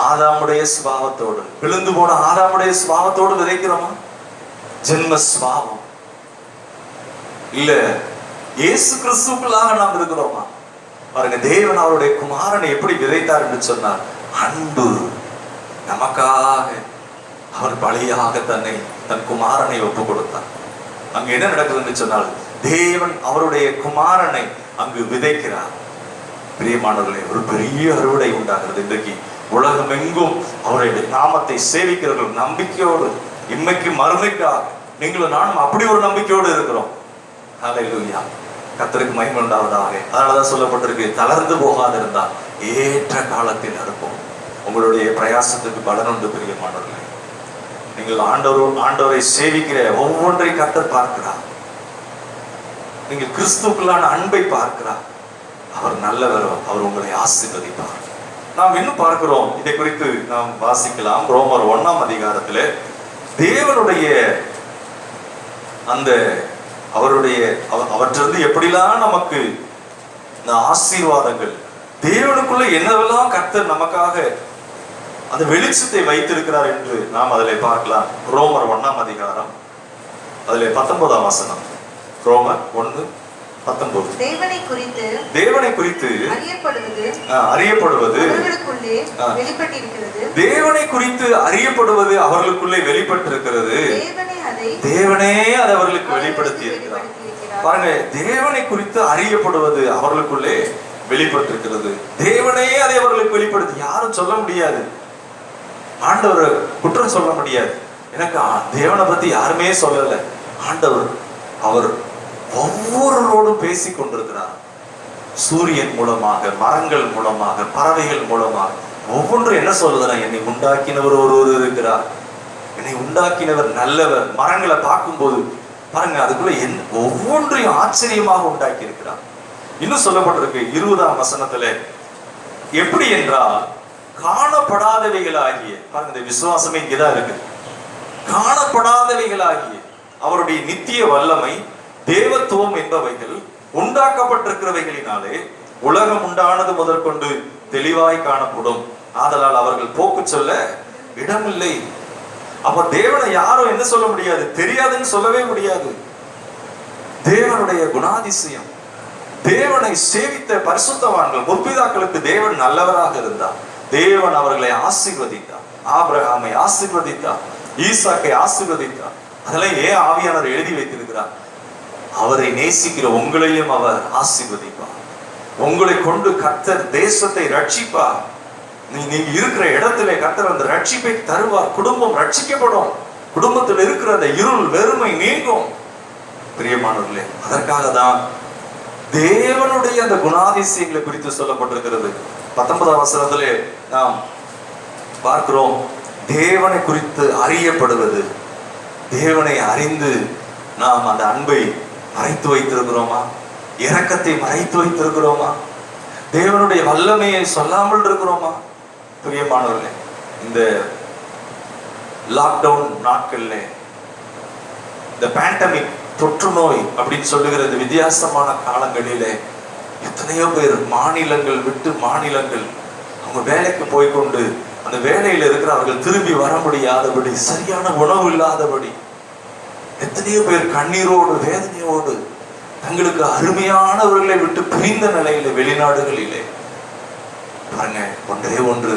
ஆதாமுடைய சுபாவத்தோடு, விழுந்து போன ஆதாமுடைய சுபாவத்தோடு விதைக்கிறோமா? ஜென்ம சுபாவம் இல்ல இயேசு கிறிஸ்துவுக்குள்ளாக நாம் இருக்கிறோமா? பாருங்க, தேவன் அவருடைய குமாரனை எப்படி விதைத்தார் என்று சொன்னார், அன்பு. நமக்காக அவர் பலியாக தன் குமாரனை ஒப்பு கொடுத்தார். அங்கு என்ன நடக்குது என்று சொன்னால், தேவன் அவருடைய குமாரனை அங்கு விதைக்கிறார். பிரியமானவர்களே, ஒரு பெரிய அறுவடை உண்டாகிறது. இன்றைக்கு உலகம் எங்கும் அவருடைய நாமத்தை சேவிக்கிறவர்கள் நம்பிக்கையோடு, இம்மைக்கு மறுமைக்காக நீங்களும் நானும் அப்படி ஒரு நம்பிக்கையோடு இருக்கிறோம். ஹல்லேலூயா, கர்த்தருக்கு மகிமை உண்டாவதாக. அதனாலதான் சொல்லப்பட்டிருக்கு, தளர்ந்து போகாதிருந்தால் ஏற்ற காலத்தில் அறுப்போம். உங்களுடைய பிரயாசத்துக்கு பலன் உண்டு பிரியமானவர்களே. நீங்கள் ஆண்டவரை சேவிக்கிற ஒவ்வொன்றை கர்த்தர் பார்க்கிறார். நீங்கள் கிறிஸ்துவுக்குள்ளான அன்பை பார்க்கிறார். அவர் நல்லவர், அவர் உங்களை ஆசீர்வதிப்பார். நாம் இன்னும் பார்க்கிறோம், இதை குறித்து நாம் வாசிக்கலாம். ரோமர் 1ஆம் அதிகாரத்திலே தேவனுடைய அந்த அவற்றிலிருந்து எப்படிலாம் நமக்கு இந்த ஆசீர்வாதங்கள், தேவனுக்குள்ள என்னவெல்லாம் கர்த்தர் நமக்காக அந்த வெளிச்சத்தை வைத்திருக்கிறார் என்று நாம் அதில் பார்க்கலாம். ரோமர் 1ஆம் அதிகாரம், அதில் 19ஆம் வசனம். ரோமர் 1:19. தேவனை குறித்து அறியப்படுவது தேவனை குறித்து அறியப்படுவது அவர்களுக்குள்ளே வெளிப்பட்டிருக்கிறது. தேவனே அதை அவர்களுக்கு வெளிப்படுத்தி இருக்கிறார். பாருங்க, தேவனை குறித்து அறியப்படுவது அவர்களுக்குள்ளே வெளிப்பட்டிருக்கிறது. தேவனே அதை அவர்களுக்கு வெளிப்படுத்தி, யாரும் சொல்ல முடியாது, ஆண்டவர் குற்றம் சொல்ல முடியாது. எனக்கு தேவனை பத்தி யாருமே சொல்லல. ஆண்டவர் அவர் ஒவ்வொருவரோடும் பேசி கொண்டிருக்கிறார். சூரியன் மூலமாக, மரங்கள் மூலமாக, பறவைகள் மூலமாக. ஒவ்வொன்று என்ன சொல்லுதுன்னா, என்னை உண்டாக்கினவர் ஒருவர் இருக்கிறார், என்னை உண்டாக்கினவர் நல்லவர். மரங்களை பார்க்கும்போது பாருங்க, அதுக்குள்ள ஒவ்வொன்றையும் ஆச்சரியமாக உண்டாக்கி இருக்கிறார். இன்னும் சொல்லப்பட்டிருக்கு 20ஆம் வசனத்துல, எப்படி என்றால் காணப்படாதவைகளாகிய, பாருங்க இந்த விசுவாசமே இங்கதான் இருக்கு, காணப்படாதவைகளாகிய அவருடைய நித்திய வல்லமை, தேவத்துவம் என்பவைகள் உண்டாக்கப்பட்டிருக்கிறவைகளினாலே உலகம் உண்டானது முதற்கொண்டு தெளிவாய் காணப்படும். ஆதலால் அவர்கள் போக்கு சொல்ல இடமில்லை. அப்ப தேவனை யாரும் என்ன சொல்ல முடியாது, தெரியாதுன்னு சொல்லவே முடியாது. தேவனுடைய குணாதிசயம், தேவனை சேவித்த பரிசுத்தவான்கள் முற்பிதாக்களுக்கு தேவன் நல்லவராக இருந்தார். தேவன் அவர்களை ஆசீர்வதித்தார். ஆபிரகாமை ஆசீர்வதித்தார், ஈசாக்கை ஆசீர்வதித்தார். அதெல்லாம் ஏன் ஆவியானவர் எழுதி வைத்திருக்கிறார்? அவரை நேசிக்கிற உங்களையும் அவர் ஆசீர்வதிப்பார். உங்களை கொண்டு கர்த்தர் தேசத்தை ரட்சிப்பார். நீங்க இருக்கிற இடத்துல கர்த்தர் அந்த ரட்சிப்பை தருவார். குடும்பம் ரட்சிக்கப்படும். குடும்பத்தில் இருக்கிற அந்த இருள் வெறுமை நீங்கும். பிரியமானவர்களே, அதற்காக தான் தேவனுடைய அந்த குணாதிசயங்களை குறித்து சொல்லப்பட்டிருக்கிறது. 19ஆம் வசனத்திலே நாம் பார்க்கிறோம், தேவனை குறித்து அறியப்படுவது. தேவனை அறிந்து நாம் அந்த அன்பை மறைத்து வைத்திருக்கிறோமா? இரக்கத்தை மறைத்து வைத்திருக்கிறோமா? தேவனுடைய வல்லமையை சொல்லாமல் இருக்கிறோமா? பிரியமானவர்களே, இந்த லாக்டவுன் நாட்கள்ல, இந்த பேண்டமிக் தொற்று நோய் அப்படின்னு சொல்லுகிற இந்த வித்தியாசமான காலங்களிலே எத்தனையோ பேர் மாநிலங்கள் விட்டு மாநிலங்கள் அவங்க வேலைக்கு போய்கொண்டு அந்த வேலையில் இருக்கிற அவர்கள் திரும்பி வர முடியாதபடி, சரியான உணவு இல்லாதபடி, எத்தனையோ பேர் கண்ணீரோடு வேதனையோடு தங்களுக்கு அருமையானவர்களை விட்டு பிரிந்த நிலையில வெளிநாடுகளிலே. பாருங்க, ஒன்றே ஒன்று,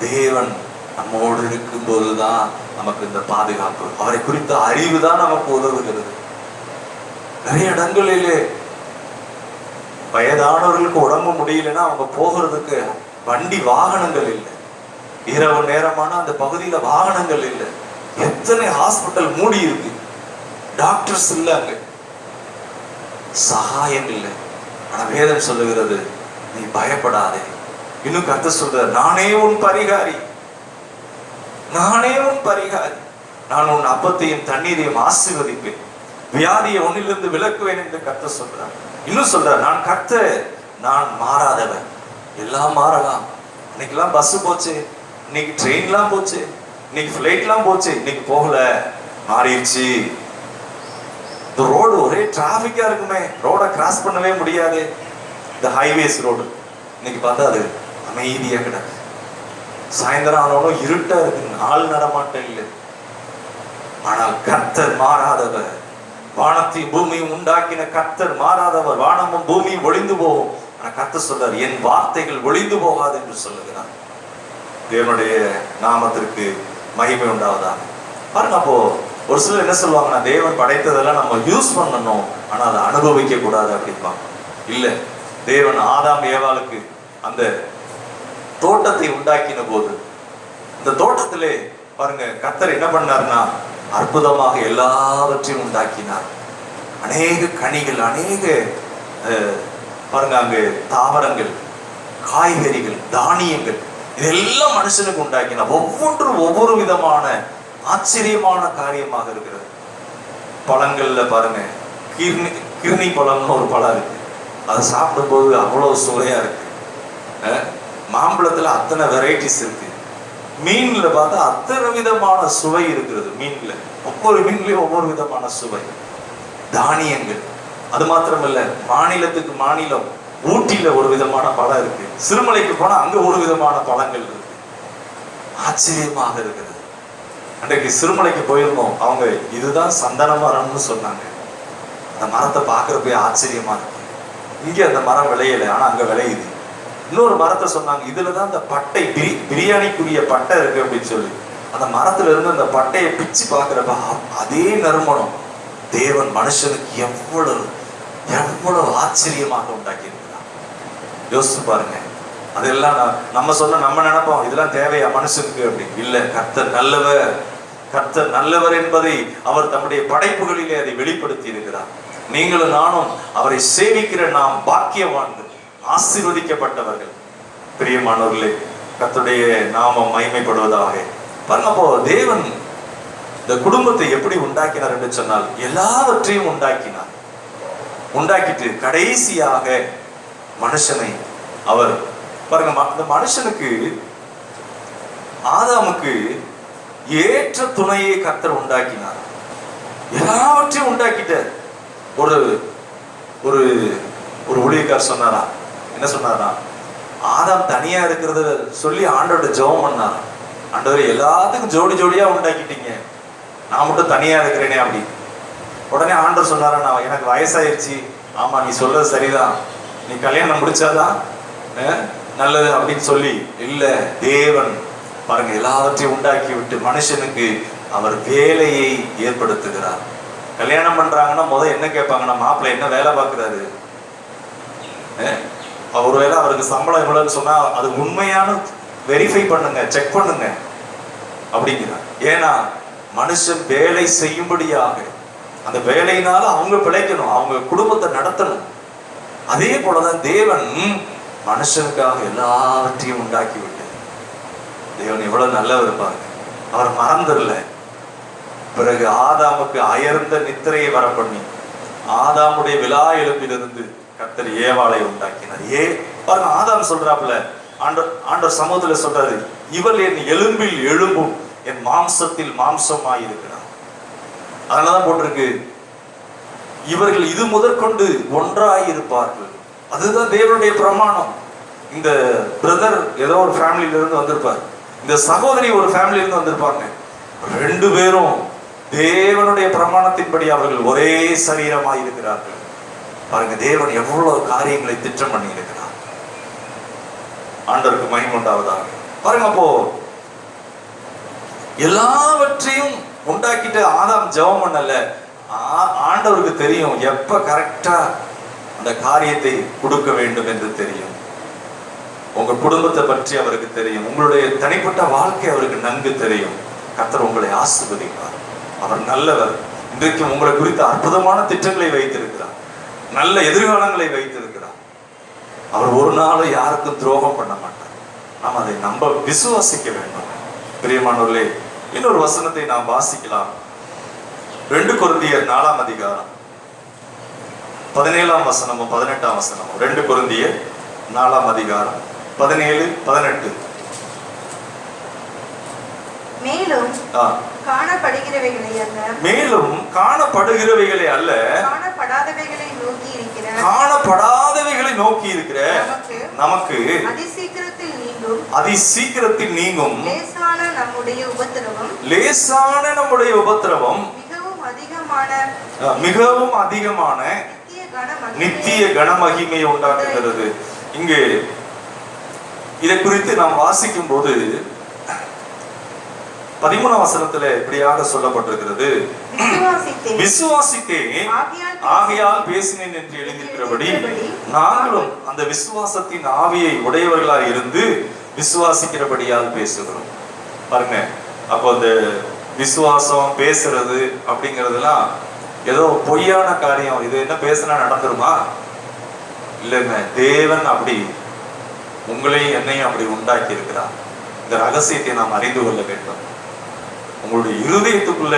தேவன் நம்மோடு இருக்கும் போதுதான் நமக்கு இந்த பாதுகாப்பு, அவரை குறித்த அறிவு தான் நமக்கு உதவுகிறது. நிறைய இடங்களிலே வயதானவர்களுக்கு உடம்பு முடியலன்னா அவங்க போகிறதுக்கு வண்டி வாகனங்கள் இல்லை. இரவு நேரமான அந்த பகுதியில வாகனங்கள் இல்லை. எத்தனை ஹாஸ்பிட்டல் மூடி இருக்கு, டாக்டர்ஸ் இல்லை, அங்க சகாயம் இல்லை. ஆனா வேதம் சொல்லுகிறது, நீ பயப்படாதே. இன்னும் கர்த்தர் சொல்றார், நானே உன் பரிகாரி, நானே உன் பரிகாரி. நான் உன் அப்பத்தையும் தண்ணீரையும் ஆசீர்வதிப்பேன், வியாதியை உன்னிலிருந்து விலக்குவேன் என்று கர்த்தர் சொல்றார். இன்னும் சொல்றார், நான் கர்த்தர், நான் மாறாதவன். எல்லாம் மாறலாம். இன்னைக்கெல்லாம் பஸ் போச்சு, இன்னைக்கு ட்ரெயின்லாம் போச்சு, இன்னைக்கு ஃபிளைட்லாம் போச்சு, இன்னைக்கு போகல, மாறிடுச்சு. இந்த ரோடு ஒரே டிராபிக்கா இருக்குமே, ரோட கிராஸ் பண்ணவே முடியாது. இந்த ஹைவேஸ் ரோடு இன்னைக்கு பார்த்தா அது அமைதியா கிடக்கு. சாயந்தரம் ஆனாலும் இருட்டா இருக்கு, ஆள் நடமாட்டம் இல்லை. ஆனால் கர்த்தர் மாறாதவர், வானத்தையும் பூமியும் உண்டாக்கின கர்த்தர் மாறாதவர். வானமும் பூமியும் ஒளிந்து போகும், ஆனா கர்த்தர் சொல்றார், என் வார்த்தைகள் ஒளிந்து போகாது என்று சொல்லுகிறார். தேவனுடைய நாமத்திற்கு மகிமை உண்டாவதா. பாருங்க, அப்போ ஒரு சிலர் என்ன சொல்லுவாங்கன்னா, தேவன் படைத்ததெல்லாம் நம்ம யூஸ் பண்ணணும், ஆனா அதை அனுபவிக்க கூடாது அப்படிம்பாங்க. இல்ல, தேவன் ஆதாம் ஏவாளுக்கு அந்த தோட்டத்தை உண்டாக்கின போது, இந்த தோட்டத்திலே பாருங்க கர்த்தர் என்ன பண்ணார்னா, அற்புதமாக எல்லாவற்றையும் உண்டாக்கினார். அநேக கனிகள், அநேக பாருங்க அங்கு தாவரங்கள், காய்கறிகள், தானியங்கள், இதெல்லாம் மனுஷனுக்கு உண்டாக்கினார். ஒவ்வொன்றும் ஒவ்வொரு விதமான ஆச்சரியமான காரியமாக இருக்கிறது. பழங்கள்ல பாருங்க, கிர்னி பழம்னு ஒரு பழம் இருக்கு, அதை சாப்பிடும்போது அவ்வளவு சுவையா இருக்கு. மாம்பழத்துல அத்தனை வெரைட்டிஸ் இருக்கு. மீன்ல பார்த்தா அத்தனை விதமான சுவை இருக்கிறது. மீன்ல ஒவ்வொரு மீன்லயும் ஒவ்வொரு விதமான சுவை. தானியங்கள், அது மாத்திரமல்ல, மாநிலத்துக்கு மாநிலம், ஊட்டியில ஒரு விதமான பழம் இருக்கு, சிறுமலைக்கு போனா அங்க ஒரு விதமான பழங்கள் இருக்கு. ஆச்சரியமாக இருக்கிறது. அன்றைக்கு சிறுமலைக்கு போயிருந்தோம், அவங்க இதுதான் சந்தன மரம்னு சொன்னாங்க. அந்த மரத்தை பார்க்கறப்ப ஆச்சரியமா இருக்கு. இங்க அந்த மரம் விளையல, ஆனா அங்க விளையுது. இன்னொரு மரத்தை சொன்னாங்க, இதுலதான் அந்த பட்டை, பிரியாணிக்குரிய பட்டை இருக்கு அப்படின்னு சொல்லி, அந்த மரத்துல இருந்து அந்த பட்டையை பிச்சு பார்க்கறப்ப அதே நறுமணம். தேவன் மனுஷனுக்கு எவ்வளவு எவ்வளவு ஆச்சரியமாக உண்டாக்கி இருக்கிறார். யோசிச்சு பாருங்க. அதெல்லாம் நம்ம சொன்ன நம்ம நினைப்போம், இதெல்லாம் தேவையா மனுஷனுக்கு அப்படின்னு. இல்ல, கர்த்தர் நல்லவர், கர்த்தர் நல்லவர் என்பதை அவர் தம்முடைய படைப்புகளிலே அதை வெளிப்படுத்தி இருக்கிறார். நீங்களும் நானும் அவரை சேவிக்கிற நாம் பாக்கியவான்கள், ஆசீர்வதிக்கப்பட்டவர்கள். பிரியமானவர்களே, கர்த்தருடைய நாமம் மகிமைப்படுவதாக. பாருங்கப்போ தேவன் இந்த குடும்பத்தை எப்படி உண்டாக்கினார் என்று சொன்னால், எல்லாவற்றையும் உண்டாக்கினார். உண்டாக்கிட்டு கடைசியாக மனுஷனை அவர் பாருங்க, அந்த மனுஷனுக்கு, ஆதாமுக்கு ஏற்ற துணையை கர்த்தர் உண்டாக்கினார். எல்லாவற்றையும் உண்டாக்கிட்டார். ஒரு ஒரு ஒரு ஊழியக்காரர் சொன்னாரா, என்ன சொன்னாரா, ஆதாம் தனியா இருக்கிறத சொல்லி ஆண்டவர்கிட்ட ஜெபம் பண்ணார். ஆண்டவரே, எல்லாத்துக்கும் ஜோடி ஜோடியா உண்டாக்கிட்டீங்க, நான் மட்டும் தனியா இருக்கிறேனே அப்படி. உடனே ஆண்டவர் சொன்னாரா, நான் எனக்கு வயசாயிருச்சு. ஆமா, நீ சொல்றது சரிதான், நீ கல்யாணம் முடிச்சாதான் நல்லது அப்படின்னு சொல்லி. இல்ல, தேவன் பாருங்க எல்லாவற்றையும் உண்டாக்கி விட்டு மனுஷனுக்கு அவர் வேலையை ஏற்படுத்துகிறார். கல்யாணம் பண்றாங்கன்னா முதல் என்ன கேட்பாங்கன்னா, மாப்பிள்ளை என்ன வேலை பார்க்கிறாரு, ஒருவேளை அவருக்கு சம்பளம் எவ்வளவுன்னு சொன்னா அது உண்மையான வெரிஃபை பண்ணுங்க, செக் பண்ணுங்க அப்படிங்கிறார். ஏன்னா மனுஷன் வேலை செய்யும்படியாக, அந்த வேலையினால அவங்க பிழைக்கணும், அவங்க குடும்பத்தை நடத்தணும். அதே போலதான் தேவன் மனுஷனுக்காக எல்லாவற்றையும் உண்டாக்கி விட்டு, தேவன் எவ்வளவு நல்லவர் இருப்பாங்க. அவர் மறந்துடல. பிறகு ஆதாமுக்கு அயர்ந்த நித்திரையை வர பண்ணி, ஆதாமுடைய விலா எலும்பிலிருந்து கர்த்தர் ஏவாளை உண்டாக்கினார். பாருங்க, ஆதாம் சொல்றாப்புல, ஆண்டவர் சமூகத்துல சொல்றாரு, இவள் என் எலும்பில் எலும்பும் என் மாம்சத்தில் மாம்சமாயிருக்கிறார். அதனாலதான் போட்டிருக்கு, இவர்கள் இது முதற்கொண்டு ஒன்றாயிருப்பார்கள். அதுதான் தேவனுடைய பிரமாணம். இந்த பிரதர் ஏதோ ஒரு ஃபேமிலியில இருந்து வந்திருப்பார், இந்த சகோதரி ஒரு ஃபேமிலியில இருந்து வந்திருப்பாங்க. ரெண்டு பேரும் தேவனுடைய பிரமாணத்தின்படி அவர்கள் ஒரே சரீரமாய் இருக்கிறார்கள். பாருங்க, தேவன் எவ்வளவு காரியங்களை திட்டம் பண்ணி இருக்கிறார். ஆண்டவருக்கு மகிமை உண்டாவதாக. பாருங்க, அப்போ எல்லாவற்றையும் உண்டாக்கிட்டு ஆதாம் ஜெபம் பண்ணல. ஆண்டவருக்கு தெரியும் எப்ப கரெக்டா அந்த காரியத்தை கொடுக்க வேண்டும் என்று தெரியும். உங்க குடும்பத்தை பற்றி அவருக்கு தெரியும், உங்களுடைய தனிப்பட்ட வாழ்க்கை அவருக்கு நன்கு தெரியும். கர்த்தர் உங்களை ஆசீர்வதிப்பார். அவர் நல்லவர். இன்றைக்கு உங்களை குறித்த அற்புதமான திட்டங்களை வைத்திருக்கிறார், நல்ல எதிர்காலங்களை வைத்திருக்கிறார். அவர் ஒரு நாளும் யாருக்கும் துரோகம் பண்ண மாட்டார். நாம் அதை நம்ப விசுவாசிக்க வேண்டும். பிரியமானவர்களே, இன்னொரு வசனத்தை நாம் வாசிக்கலாம். 2 கொரிந்தியர் 4ஆம் அதிகாரம் 17ஆம் வசனமும் 18ஆம் வசனமும். 2 கொரிந்தியர் 4ஆம் அதிகாரம் 17, 18. மேலும் காணப்படுகிறவைகளை அல்ல, மேலும் காணப்படுகிறவைகளை அல்ல, காணப்படாதவைகளை நோக்கி இருக்கிற, காணப்படாதவைகளை நோக்கி இருக்கிற நமக்கு அதிசீக்கிரத்தில் நீங்கும் லேசான நம்முடைய உபத்திரவம், லேசான நம்முடைய உபத்திரவம் மிகவும் அதிகமான நித்திய கனமகிமையை உண்டாக்குகிறது. இங்கு இதை குறித்து நாம் வாசிக்கும் போது 13ஆம் வசனத்துல இப்படியாக சொல்லப்பட்டிருக்கிறது, விசுவாசித்தேன் ஆகையால் பேசினேன் என்று எழுதியிருக்கிறபடி நாங்களும் அந்த விசுவாசத்தின் ஆவியை உடையவர்களாய் இருந்து விசுவாசிக்கிறபடியால் பேசுகிறோம். பாருங்க, அப்போ அந்த விசுவாசம் பேசுறது அப்படிங்கிறதுலாம் ஏதோ பொய்யான காரியம். இது என்ன பேசினா நடந்துருமா? இல்லைங்க, தேவன் அப்படி உங்களையும் என்னையும் அப்படி உண்டாக்கி இருக்கிறார். இந்த ரகசியத்தை நாம் அறிந்து கொள்ள வேண்டும். உங்களுடைய இருதயத்துக்குள்ள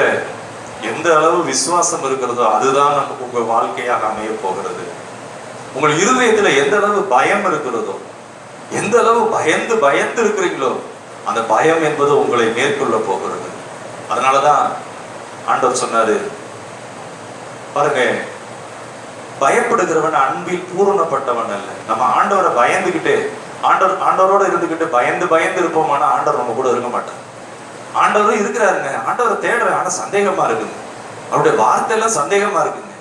எந்த அளவு விசுவாசம் இருக்கிறதோ அதுதான் நமக்கு உங்க வாழ்க்கையாக அமைய போகிறது. உங்கள் இருதயத்துல எந்த அளவு பயம் இருக்கிறதோ, எந்த அளவு பயந்து இருக்கிறீங்களோ, அந்த பயம் என்பது உங்களை மேற்கொள்ள போகிறது. அதனாலதான் ஆண்டவர் சொன்னாரு, பாருங்க, பயப்படுகிறவன் அன்பில் பூரணப்பட்டவன் அல்ல. நம்ம ஆண்டவரை பயந்துகிட்டு ஆண்டவரோட இருந்துகிட்டு பயந்து இருப்போமானா ஆண்டவர் நம்ம கூட இருக்க மாட்டார். ஆண்டவரும் இருக்கிறாருங்க, ஆண்டவரை தேடுறேன், ஆனா சந்தேகமா இருக்குங்க, அவருடைய வார்த்தை எல்லாம் சந்தேகமா இருக்குங்க,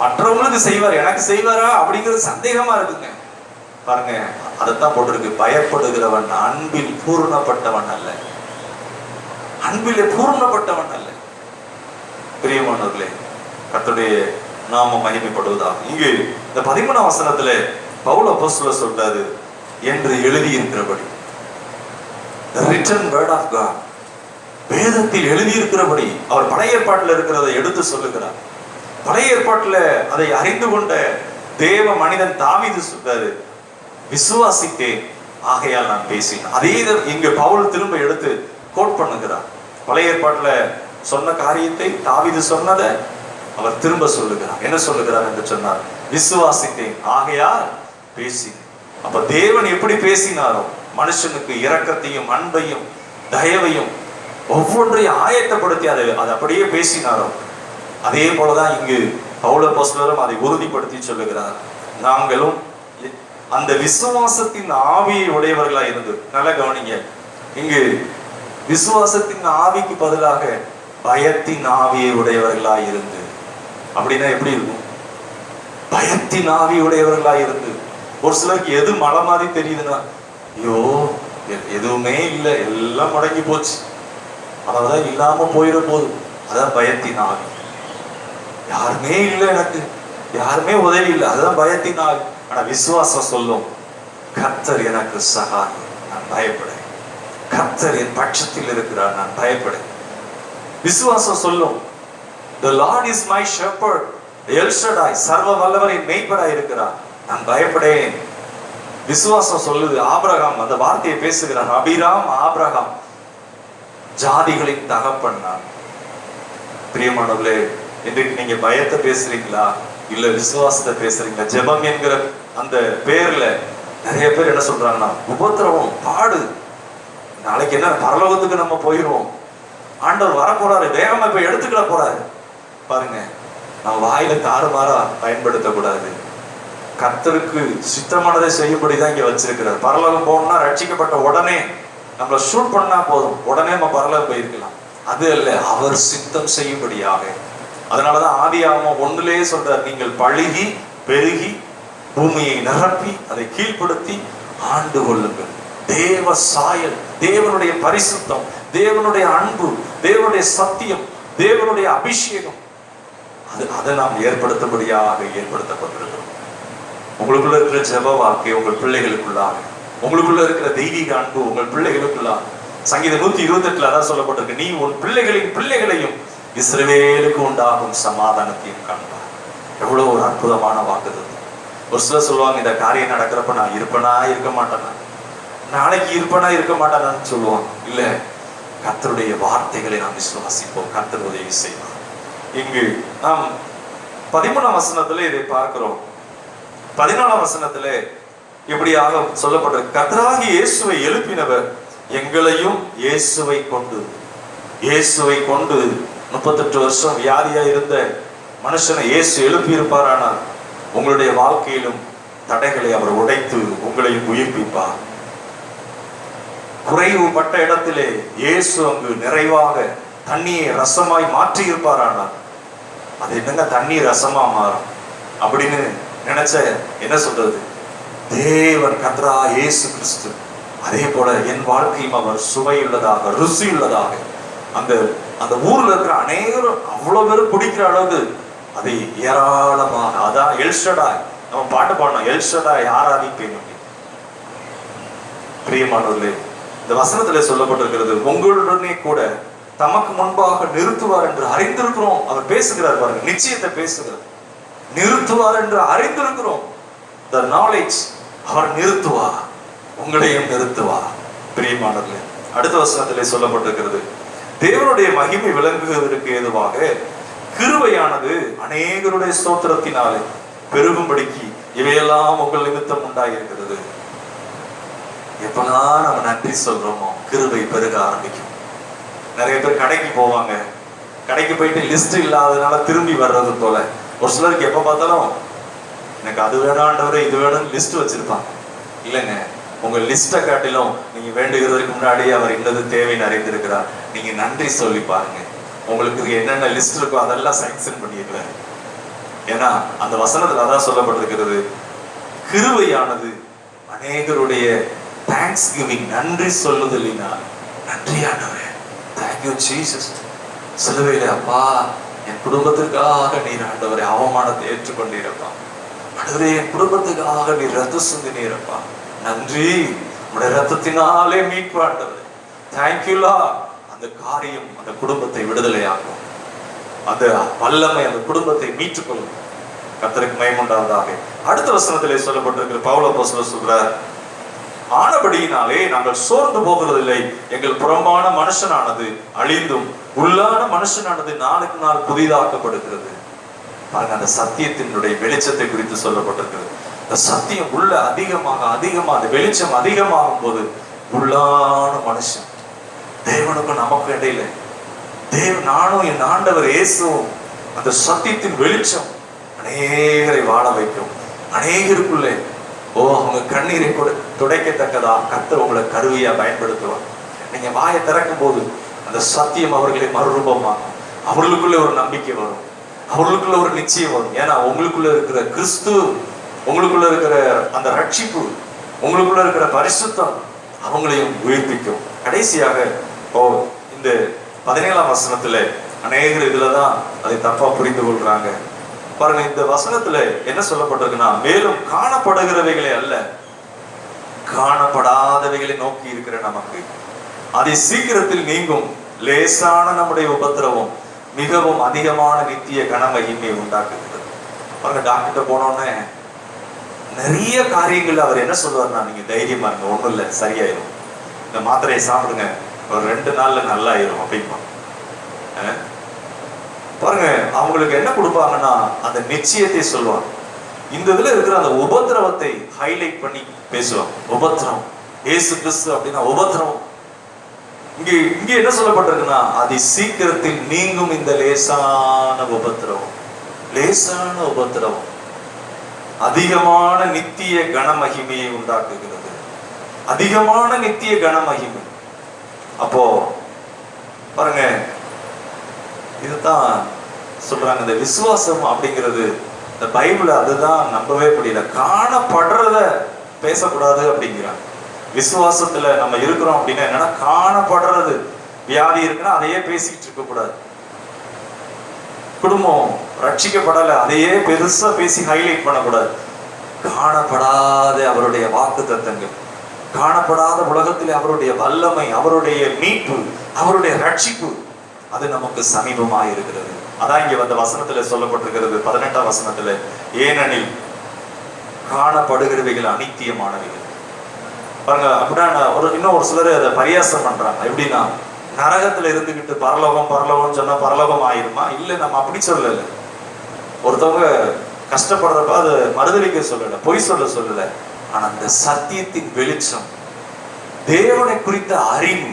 மற்றவங்களுக்கு செய்வார் எனக்கு செய்வாரா அப்படிங்கிறது சந்தேகமா இருக்குங்க. பாருங்க, அதைத்தான் போட்டிருக்கு, பயப்படுகிறவன் அன்பில் பூரணப்பட்டவன் அல்ல, அன்பிலே பூரணப்பட்டவன் அல்ல. பிரியமானவர்களே, கர்த்தருடைய நாமம் மகிமைப்படுவதா. இங்கு இந்த 13ஆம் வசனத்துல பவுல் அப்போஸ்தலர் சொல்றாரு, என்று எழுதி இருக்கிறபடி, the written word of God, வேதத்தில் எழுதி இருக்கிறபடி. அவர் பழைய ஏற்பாட்டில் இருக்கிறதை எடுத்து சொல்லுகிறார். பழைய ஏற்பாட்டில் அதை அறிந்து கொண்ட தேவ மனிதன் தாவீது சொல்றாரு, விசுவாசித்தேன் ஆகையால் நான் பேசினேன். அதே இங்க பவுல் திரும்ப எடுத்து கோட் பண்ணுகிறார். பழைய ஏற்பாட்டில் சொன்ன காரியத்தை, தாவீது சொன்னதை அவர் திரும்ப சொல்லுகிறார். என்ன சொல்லுகிறார் என்று சொன்னார், விசுவாசித்தேன் ஆகையால் பேசினேன். அப்ப தேவன் எப்படி பேசினாரோ, மனுஷனுக்கு இரக்கத்தையும் அன்பையும் தயவையும் ஒவ்வொன்றையும் ஆயத்தப்படுத்தி அதை அப்படியே பேசினாரோ, அதே போலதான் இங்கு பவுல் அப்போஸ்தலரும் அதை உறுதிப்படுத்தி சொல்லுகிறார். நாங்களும் அந்த விசுவாசத்தின் ஆவியை உடையவர்களா இருந்து, நல்ல கவனிங்க, இங்கு விசுவாசத்தின் ஆவிக்கு பதிலாக பயத்தின் ஆவியை உடையவர்களா இருந்து. அப்படின்னா எப்படி இருக்கும்? பயத்தின் ஆவி உடையவர்களா இருந்து. ஒரு சிலருக்கு எது மலை மாதிரி தெரியுதுன்னா, ஐயோ எதுவுமே இல்லை, எல்லாம் முடங்கி போச்சு, அதான் இல்லாம போயிட போகுது, அதான் பயத்தின் ஆவி. யாருமே இல்லை, எனக்கு யாருமே உதவி இல்லை, அதுதான் பயத்தின் ஆவி. ஆனா விசுவாசம் சொல்லும், கர்த்தர் எனக்கு சகாயம், நான் பயப்படேன், கர்த்தர் என் பட்சத்தில் இருக்கிறார், நான் பயப்படேன். விசுவாசம் சொல்லும், the Lord is my shepherd, L Shaddai, சர்வ வல்லவர் என் மேய்ப்பராய் இருக்கிறார், நான் பயப்படேன். விசுவாசம் சொல்லுது. ஆபிரகாம் அந்த வார்த்தையை பேசுகிறார், அபிராம் ஆபிரகாம் ஜாதிகளின் தகப்பன் நான். பிரியமானவர்களே, இன்றைக்கு நீங்க பயத்தை பேசுறீங்களா இல்ல விசுவாசத்தை பேசுறீங்களா? ஜெபம் என்கிற அந்த பேர்ல நிறைய பேர் என்ன சொல்றாங்கன்னா, உபத்திரவம், பாடு, நாளைக்கு என்ன பரலோகத்துக்கு நம்ம போயிடுவோம், ஆண்டவர் வர போறாரு, வேகமா போய் எடுத்துக்கிட போறாரு. பாருங்க, நம்ம வாயில தாறுமாறா பயன்படுத்தக்கூடாது. கர்த்தருக்கு சித்தமானதை செய்யும்படிதான் இங்க வச்சிருக்கிறார். பரலோகம் போகணும்னா ரட்சிக்கப்பட்ட உடனே நம்மளை ஷூட் பண்ணா போதும், உடனே நம்ம பரலோகம் போயிருக்கலாம். அது அல்ல, அவர் சித்தம் செய்யும்படியாக. அதனாலதான் ஆதியாகமம் 1 சொல்றார், நீங்கள் பழுகி பெருகி பூமியை நிரப்பி அதை கீழ்ப்படுத்தி ஆண்டு கொள்ளுங்கள். தேவ சாயல், தேவனுடைய பரிசுத்தம், தேவனுடைய அன்பு, தேவனுடைய சத்தியம், தேவனுடைய அபிஷேகம், அதை நாம் ஏற்படுத்தும்படியாக ஏற்படுத்தப்பட்டிருக்கிறோம். உங்களுக்குள்ள இருக்கிற ஜெப வாழ்க்கை உங்கள் பிள்ளைகளுக்குள்ளாக, உங்களுக்குள்ள இருக்கிற தெய்வீக அன்பு உங்கள் பிள்ளைகளுக்குள்ளாக. சங்கீதம் 128 அதான் சொல்லப்பட்டிருக்கு, நீ உன் பிள்ளைகளின் பிள்ளைகளையும் இஸ்ரவேலுக்கு உண்டாகும் சமாதானத்தையும் காண்பார். எவ்வளவு ஒரு அற்புதமான வாக்குத்தத்தம். ஒரு சிலர் சொல்லுவாங்க, இந்த காரியம் நடக்கிறப்ப நான் இருப்பனா இருக்க மாட்டேனா, நாளைக்கு இருப்பனா இருக்க மாட்டேனான்னு சொல்லுவாங்க. இல்ல, கர்த்தருடைய வார்த்தைகளை நாம் விசுவாசிப்போம், கர்த்தர் உதவி செய்வார். இங்கு நாம் 13ஆம் வசனத்துல இதை பார்க்கிறோம். 14ஆம் வசனத்துல இப்படியாக சொல்லப்பட்டிருக்கு, கர்த்தராகிய இயேசுவை எழுப்பினவர் எங்களையும் இயேசுவை கொண்டு 38 வருஷம் வியாதியா இருந்த மனுஷனை இயேசு எழுப்பி இருப்பாரானால் உங்களுடைய வாழ்க்கையிலும் தடைகளை அவர் உடைத்து உங்களையும் உயிர்ப்பிப்பார். குறைவுபட்ட இடத்திலே இயேசு அங்கு நிறைவாக தண்ணியை ரசமாய் மாற்றி இருப்பாரானால் அது என்னங்க தண்ணீர் ரசமா மாறும் அப்படின்னு நினைச்ச என்ன சொல்றது, தேவன் கர்த்தரா இயேசு கிறிஸ்து அதே போல என் வாழ்க்கையும் அவர் சுவையுள்ளதாக ருசியுள்ளதாக அந்த அந்த ஊர்ல இருக்கிற அனைவரும் அவ்வளவு பேரும் குடிக்கிற அளவுக்கு அதை ஏராளமாக, அதான் எல்ஷடாய், நம்ம பாட்டு பாடணும், எல்ஷடாய் ஆராதிப்பேன். பிரியமானவர்களே, இந்த வசனத்திலே சொல்லப்பட்டிருக்கிறது, உங்களுடனே கூட தமக்கு முன்பாக நிறுத்துவார் என்று அறிந்திருக்கிறோம். அவர் பேசுகிறார் பாருங்க, நிச்சயத்தை பேசுகிறார். நிறுத்துவார் என்று அறிந்திருக்கிறோம். the knowledge, அவர் நிறுத்துவார், உங்களையும் நிறுத்துவார். பிரியமானவர்களே, அடுத்த வசனத்திலே சொல்லப்பட்டிருக்கிறது, தேவனுடைய மகிமை விளங்குவதற்கு ஏதுவாக கிருபையானது அநேகருடைய ஸ்தோத்திரத்தினாலே பெருகும்படிக்கு இவையெல்லாம் உங்கள் நிமித்தம் உண்டாயிருக்கிறது. எப்பதான் நம்ம நன்றி சொல்றோமோ கிருபை பெருக ஆரம்பிக்கும். நிறைய பேர் கடைக்கு போவாங்க, கடைக்கு போயிட்டு லிஸ்ட் இல்லாததுனால திரும்பி வர்றது போல. ஒரு சிலருக்கு எப்ப பார்த்தாலும் எனக்கு அது வேணாண்டவரே இது வேணும்னு லிஸ்ட் வச்சிருப்பாங்க. இல்லைங்க, உங்க லிஸ்ட்டை காட்டிலும் நீங்க வேண்டுகிறதுக்கு முன்னாடியே அவர் இன்னது தேவைன்னு அறிந்திருக்கிறார். நீங்க நன்றி சொல்லி பாருங்க, உங்களுக்கு என்னென்ன லிஸ்ட் இருக்கோ அதெல்லாம் சாங்ஷன் பண்ணியிருக்கிறார். ஏன்னா அந்த வசனத்துல அதான் சொல்லப்பட்டிருக்கிறது, கிருபையானது அநேகருடைய தேங்க்ஸ் கிவிங், நன்றி சொல்லுதலினா நன்றியானவரே, தேங்க்யூ ஜீசஸ். சிலுவையில அப்பா என் குடும்பத்திற்காக நீர் ஆண்டவரே அவமானத்தை ஏற்றுக்கொண்டீரப்பா, ஆண்டவரே என் குடும்பத்துக்காக நீர் ரத்த சிந்தினீரப்பா, நன்றி, உடைய ரத்தத்தினாலே மீட்பு ஆண்டவரே, தேங்க்யூலா. அந்த காரியம் அந்த குடும்பத்தை விடுதலையாகும், அந்த வல்லமை அந்த குடும்பத்தை மீட்டுக்கொள்ளும். கர்த்தருக்கு மகிமை உண்டாவதாக. அடுத்த வசனத்திலே சொல்லப்பட்டிருக்கிற பவுல் அப்போஸ்தலர் சொல்றார், ஆனபடியினாலே நாங்கள் சோர்ந்து போகிறதில்லை, எங்கள் புறம்பான மனுஷனானது அழிந்தும் உள்ளான மனுஷனானது நாளுக்கு நாள் புதிதாக்கப்படுகிறது. பாருங்க, அந்த சத்தியத்தினுடைய வெளிச்சத்தை குறித்து சொல்லப்பட்டிருக்கிறது. இந்த சத்தியம் உள்ள அதிகமாக அந்த வெளிச்சம் அதிகமாகும் போது உள்ளான மனுஷன், தேவனுக்கும் நமக்கும் இடையில நானும் என் ஆண்டவர் இயேசுவும் அந்த சத்தியத்தின் வெளிச்சம் அநேகரை வாழ வைக்கும். அநேகருக்குள்ளே அவங்க கண்ணீரை துடைக்கத்தக்கதா கர்த்தர் உங்களை கருவியா பயன்படுத்துவார். நீங்க வாயை திறக்கும் போது அந்த சத்தியம் அவர்களை மறுரூபமாகும். அவர்களுக்குள்ள ஒரு நம்பிக்கை வரும், அவர்களுக்குள்ள ஒரு நிச்சயம் வரும். ஏன்னா உங்களுக்குள்ள இருக்கிற கிறிஸ்து, உங்களுக்குள்ள இருக்கிற அந்த ரட்சிப்பு, உங்களுக்குள்ள இருக்கிற பரிசுத்தம் அவங்களையும் உயிர்ப்பிக்கும். கடைசியாக இந்த 17ஆம் வசனத்துல அநேகர் இதுலதான் அதை தப்பா புரிந்து கொள்றாங்க. பாருங்க, இந்த வசனத்துல என்ன சொல்லப்பட்டிருக்குன்னா, மேலும் காணப்படுகிறவைகளே அல்ல காணப்படாதவைகளை நோக்கி இருக்கிற நமக்கு அதை சீக்கிரத்தில் நீங்கும் லேசான நம்முடைய உபத்திரவம் மிகவும் அதிகமான நித்திய கனமகிமை உண்டாக்குகிறது. பாருங்க, டாக்டர்கிட்ட போனோன்னே நிறைய காரியங்கள் அவர் என்ன சொல்லுவார்னா, நீங்க தைரியமா இருங்க, ஒண்ணும் இல்லை, சரியாயிரும், இந்த மாத்திரையை சாப்பிடுங்க, ஒரு 2 நாள்ல நல்லாயிரும் அப்படின்பா. பாருங்க, அவங்களுக்கு என்ன கொடுப்பாங்கன்னா அந்த நிச்சயத்தை சொல்லுவாங்க. இந்த இதுல இருக்கிற அந்த உபத்திரவத்தை ஹைலைட் பண்ணி பேசுவாங்க. உபத்திரம், இயேசு கிறிஸ்து அப்படின்னா உபத்திரவம். இங்க என்ன சொல்லப்பட்டிருக்குன்னா, அது சீக்கிரத்தில் நீங்கும் இந்த லேசான உபத்திரவம். லேசான உபத்திரவம் அதிகமான நித்திய கனமகிமையை உண்டாக்குகிறது. அதிகமான நித்திய கனமகிமை. அப்போ பாருங்க, இதுதான் சொல்றாங்க, இந்த விசுவாசம் அப்படிங்கிறது இந்த பைபிள் அதுதான் நம்பவே முடியல. காணப்படுறத பேசக்கூடாது அப்படிங்கிறாங்க. விசுவாசத்துல நம்ம இருக்கிறோம் அப்படின்னா என்னன்னா, காணப்படுறது வியாதி இருக்குன்னா அதையே பேசிக்கிட்டு இருக்க கூடாது. குடும்பம் ரட்சிக்கப்படலை அதையே பெருசா பேசி ஹைலைட் பண்ணக்கூடாது. காணப்படாத அவருடைய வாக்கு தத்தங்கள், காணப்படாத உலகத்திலே அவருடைய வல்லமை, அவருடைய மீட்பு, அவருடைய ரட்சிப்பு அது நமக்கு சமீபமாக இருக்கிறது. அதான் இங்க வந்த வசனத்துல சொல்லப்பட்டிருக்கிறது, 18ஆம் வசனத்துல, ஏனெனில் காணப்படுகிறவைகள் அனித்தியமானவைகள். பாருங்க, அப்படின்னா இன்னும் சிலர் அதை பரியாசம் பண்றாங்க. எப்படின்னா, நரகத்துல இருந்துகிட்டு பரலோகம் பரலோகம் சொன்னா பரலோகம் ஆயிருமா? இல்லை, நம்ம அப்படி சொல்லலை. ஒருத்தவங்க கஷ்டப்படுறப்ப அது மறுதலிக்க சொல்லலை, பொய் சொல்லலை. ஆனா அந்த சத்தியத்தின் வெளிச்சம், தேவனை குறித்த அறிவு,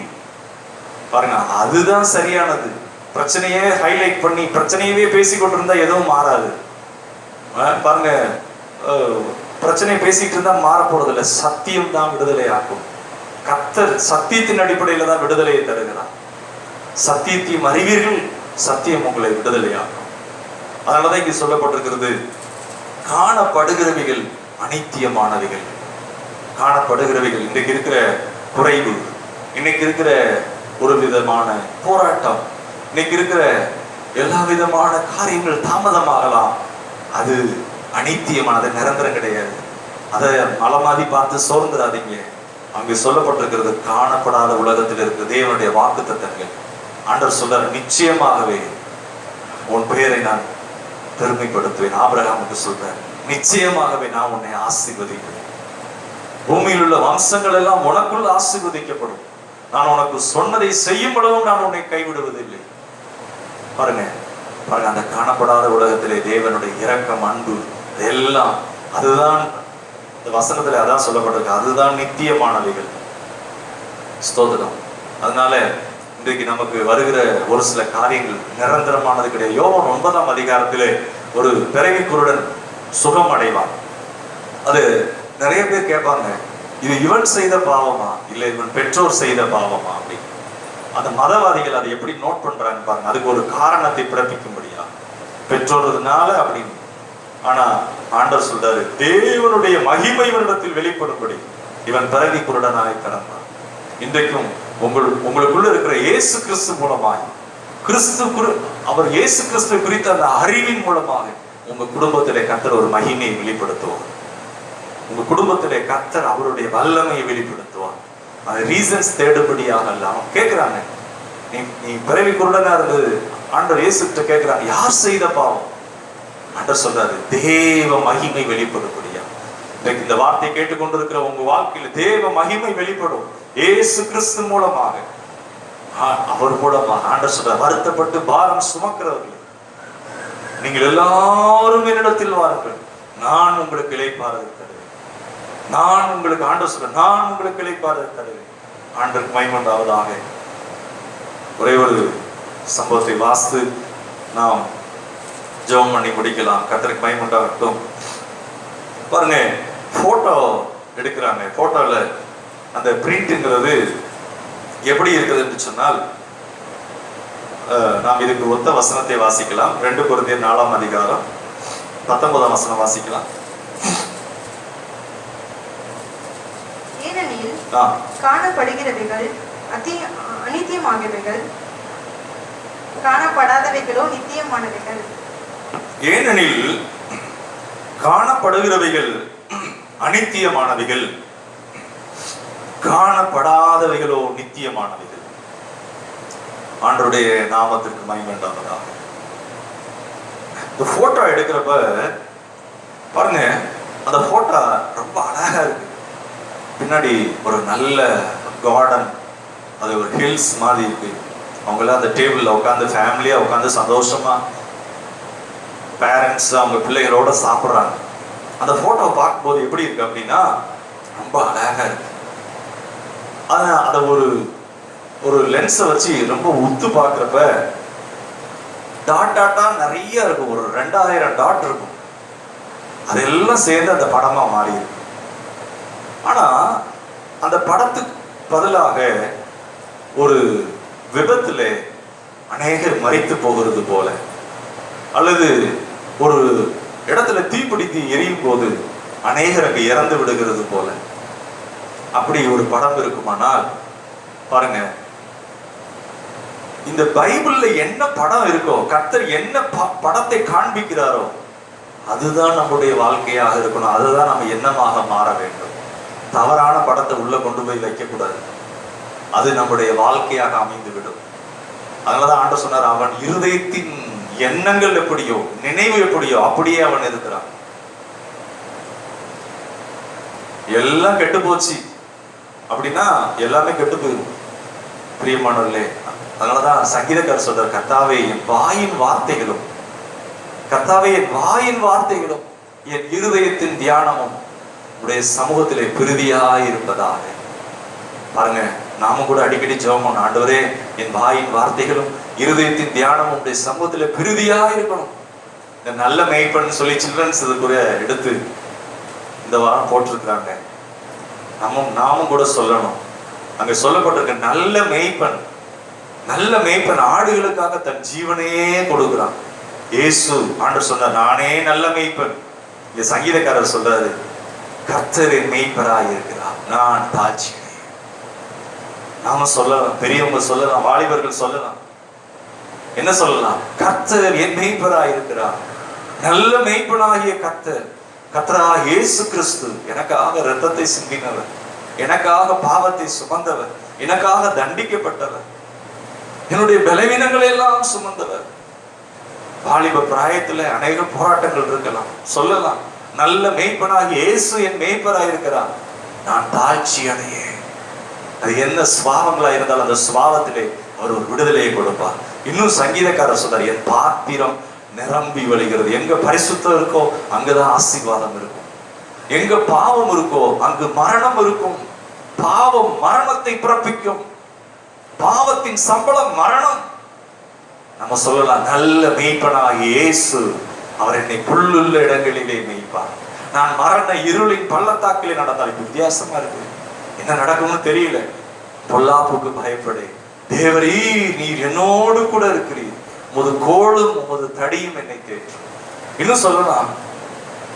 பாருங்க, அதுதான் சரியானது. பிரச்சனையே ஹைலைட் பண்ணி பிரச்சனையவே பேசிக்கொண்டிருந்தா எதுவும் மாறாது. பாருங்க, பிரச்சனையை பேசிட்டு இருந்தா மாற போறது இல்லை. சத்தியம் தான் விடுதலை ஆகும். கர்த்தர் சத்தியத்தின் அடிப்படையில தான் விடுதலையை தருகிறார். சத்தியத்தையும் அறிவீர்கள், சத்தியம் உங்களை விடுதலை ஆகும். அதனாலதான் இங்க சொல்லப்பட்டிருக்கிறது, காணப்படுகிறவைகள் அனித்தியமானவைகள். காணப்படுகிறவைகள், இன்றைக்கு இருக்கிற குறைவு, இன்னைக்கு இருக்கிற ஒரு விதமான போராட்டம், இன்னைக்கு இருக்கிற எல்லா விதமான காரியங்கள் தாமதமாகலாம். அது அனித்தியமானது, நிரந்தரம் கிடையாது. அதை மலமாதி பார்த்து சோர்ந்துடாதீங்க. அங்கு சொல்லப்பட்டிருக்கிறது காணப்படாத உலகத்தில் இருக்கிற தேவனுடைய வாக்குத்தத்தங்கள். ஆண்டவர் சொல்றார், நிச்சயமாகவே உன் பெயரை நான் பெருமைப்படுத்துவேன். ஆபிரகாமுக்கு சொல்றார், நிச்சயமாகவே நான் உன்னை ஆசீர்வதிப்பேன். பூமியில் உள்ள வம்சங்கள் எல்லாம் உனக்குள் ஆசீர்வதிக்கப்படும். நான் உனக்கு சொன்னதை செய்யும்படவும் நான் உன்னை கைவிடுவதில்லை. பாருங்க பாருங்க, அந்த காணப்படாத உலகத்திலே தேவனுடைய இரக்கம், அன்பு எல்லாம், அதுதான் இந்த வசனத்துல அதான் சொல்லப்பட்டிருக்கு, அதுதான் நித்தியமானவைகள். ஸ்தோத்திரம். அதனால இன்றைக்கு நமக்கு வருகிற ஒரு சில காரியங்கள் நிரந்தரமானது கிடையாது. யோவான் 9ஆம் அதிகாரத்திலே ஒரு பிறவி குருடன் சுகம் அடைவான். அது நிறைய பேர் கேட்பாங்க, இது இவன் செய்த பாவமா இல்லை இவன் பெற்றோர் செய்த பாவமா அப்படி. அந்த மதவாதிகள் அதை எப்படி நோட் பண்றாங்க பாருங்க. அதுக்கு ஒரு காரணத்தை பிறப்பிக்கும்படியா, பெற்றோர்னால அப்படின்னு. ஆனா ஆண்டவர் சொல்றாரு, தேவனுடைய மகிமை இவனிடத்தில் வெளிப்படும்படி இவன் பிறவி குருடனாய் பிறந்தான். இன்றைக்கும் உங்களுக்குள்ள இருக்கிற இயேசு கிறிஸ்து மூலமாய், அவர் இயேசு கிறிஸ்து குறித்த அந்த அறிவின் மூலமாக உங்க குடும்பத்திலே கர்த்தர் ஒரு மகிமையை வெளிப்படுத்துவார். உங்க குடும்பத்திலே கர்த்தர் அவருடைய வல்லமையை வெளிப்படுத்துவார். அது ரீசன்ஸ் தேடும்படியாக அல்ல. அவன் கேட்கிறாங்க, நீ பிறவி குருடனா இருந்தது, ஆண்டவர் இயேசுகிட்ட கேட்கிறாங்க, யார் செய்த பாவம்? ஆண்டவர் சொல்றாரு, தேவ மகிமை வெளிப்படும்படியா. இந்த வார்த்தையை கேட்டுக்கொண்டிருக்கிற உங்க வாழ்க்கையில தேவ மகிமை வெளிப்படும். இயேசு கிறிஸ்து மூலமாக, அவர் மூலமாக. ஆண்டவர் சொல்றார், வருத்தப்பட்டு பாரம் சுமக்கிறவர்கள் நீங்கள் எல்லாரும் என்னிடத்தில் வாருங்கள், நான் உங்களுக்கு இளைப்பாறுதல் தருவேன். நான் உங்களுக்கு, ஆண்டவர் சொல்றேன், நான் உங்களுக்கு இளைப்பாறுதல் தருவேன். ஆண்டவருக்கு மகிமை உண்டாவதாக. ஒரே ஒரு சம்பவத்தை வாசித்து நாம் ஜெபம் பண்ணி முடிக்கலாம். கர்த்தருக்கு மகிமை உண்டாகட்டும். பாருங்க, போட்டோ எடுக்கிறாங்க. போட்டோல அந்த பிரிண்ட்ங்கிறது எப்படி இருக்குது என்று சொன்னால், நாம் இதுக்கு ஒத்த வசனத்தை வாசிக்கலாம். 2 கொரிந்தியர் 4ஆம் அதிகாரம் 19ஆம் வசனம் வாசிக்கலாம். ஏனெனில் காணப்படுகிறவைகள் அனித்தியமானவைகள், காணப்படாதவைகளோ நித்தியமானவைகள். ஏனெனில் காணப்படுகிறவைகள் அனித்தியமானவைகள், காணப்படாதவைகளோ நித்தியமானவைகள். ஆண்டவருடைய நாமத்திற்கு மகிமை உண்டாவதாக. இந்த போட்டோ எடுக்கிறப்ப பாருங்க, அந்த போட்டோ ரொம்ப அழகா இருக்கு. பின்னாடி ஒரு நல்ல கார்டன், அது ஒரு ஹில்ஸ் மாதிரி இருக்கு. அவங்களாம் அந்த டேபிள்ல உட்காந்து ஃபேமிலியா உட்காந்து சந்தோஷமா பேரண்ட்ஸ் அவங்க பிள்ளைகளோட சாப்பிட்றாங்க. அந்த போட்டோ பார்க்கும்போது எப்படி இருக்கு அப்படின்னா, ரொம்ப அழகா இருக்கு. அதை ஒரு லென்ஸை வச்சு ரொம்ப உத்து பார்க்குறப்ப டாட்டா நிறைய இருக்கும். ஒரு 2000 டாட் இருக்கும். அதெல்லாம் சேர்ந்து அந்த படமா மாறி இருக்கு. ஆனா அந்த படத்துக்கு பதிலாக ஒரு விபத்துல அநேகர் மரித்து போகிறது போல, அல்லது ஒரு இடத்துல தீப்பிடித்து எரியும் போது அநேகர் அங்கு இறந்து விடுகிறது போல, அப்படி ஒரு படம் இருக்குமானால் பாருங்க, இந்த பைபிள்ல என்ன படம் இருக்கோ, கர்த்தர் என்ன படத்தை காண்பிக்கிறாரோ அதுதான் நம்முடைய வாழ்க்கையாக இருக்கணும். அதுதான் நம்ம எண்ணமாக மாற வேண்டும். தவறான படத்தை உள்ள கொண்டு போய் வைக்கக்கூடாது. அது நம்முடைய வாழ்க்கையாக அமைந்து விடும். அதனாலதான் ஆண்டவர் சொன்னார், அவன் இருதயத்தின் எண்ணங்கள் எப்படியோ, நினைவு எப்படியோ அப்படியே அவன் இருக்கிறான். எல்லாம் கெட்டு போச்சு அப்படின்னா எல்லாமே கெட்டு போயிடும் பிரியமானவர்களே. அதனாலதான் சங்கீதக்காரர் சொல்றார், கர்த்தாவே என் வாயின் வார்த்தைகளும், கர்த்தாவே என் வாயின் வார்த்தைகளும் என் இருதயத்தின் தியானமும் உடைய சமூகத்திலே பிரதியாய் இருப்பதாக. பாருங்க, நாம கூட அடிக்கடி ஜெபம் பண்ணோம், ஆண்டவரே என் வாயின் வார்த்தைகளும் இருதயத்தின் தியானமும் உடைய சமூகத்திலே பிரதியாய் இருக்கணும். இந்த நல்ல மேய்ப்பன் சொல்லி சில்ட்ரன்ஸ் இதுக்குரிய எடுத்து இந்த வாரம் போட்டிருக்கிறாங்க. நாமும் கூட சொல்லணும். அங்க சொல்லப்பட்டிருக்க நல்ல மேய்ப்பன், நல்ல மேய்ப்பன் ஆடுகளுக்காக தன் ஜீவனையே கொடுக்கிறான். இயேசு ஆண்டவர் சொன்னார், நானே நல்ல மேய்ப்பன். இந்த சங்கீதக்காரர் சொல்றாரு, கர்த்தரின் மேய்ப்பராய் இருக்கிறார், நான் தாழ்ச்சி. நாம சொல்லலாம், பெரியவங்க சொல்லலாம், வாலிபர்கள் சொல்லலாம். என்ன சொல்லலாம்? கர்த்தர் என் மேய்ப்பராய் இருக்கிறார். நல்ல மேய்ப்பனாகிய கர்த்தர், கர்த்தராகிய இயேசு கிறிஸ்து எனக்காக இரத்தத்தை சிந்தினவர், எனக்காக பாவத்தை சுமந்தவர், எனக்காக தண்டிக்கப்பட்டவர், என்னுடைய பலவீனங்களை எல்லாம் சுமந்தவர். வாலிப பிராயத்துல அநேக போராட்டங்கள் இருக்கலாம், சொல்லலாம், நல்ல மேய்ப்பனாகிய இயேசு என் மேய்ப்பராய் இருக்கிறார், நான் தாழ்ச்சி அடையே. அது என்ன சுபாவங்களா இருந்தாலும் அந்த சுபாவத்திலே அவர் ஒரு விடுதலையை கொடுப்பார். இன்னும் சங்கீதக்காரர் சொல்றார், என் பாத்திரம் நிரம்பி வழிகிறது. எங்க பரிசுத்தம் இருக்கோ அங்கதான் ஆசீர்வாதம் இருக்கும், எங்க பாவம் இருக்கோ அங்கு மரணம் இருக்கும். பாவம் மரணத்தை பிறப்பிக்கும், பாவத்தின் சம்பளம் மரணம். நம்ம சொல்லலாம், நல்ல மேய்ப்பனாகிய இயேசு அவர் என்னை புல்லுள்ள இடங்களிலே மேய்ப்பார். நான் மரண இருளின் பள்ளத்தாக்கிலே நடந்தால் வித்தியாசமா இருக்கு, என்ன நடக்கும்னு தெரியல, பொல்லாப்புக்கு பயப்படே, தேவரே நீர் என்னோடு கூட இருக்கிறீர், உமது கோலும் உமது தடியும் என்னை தேற்றும். இன்னும் சொல்லலாம்,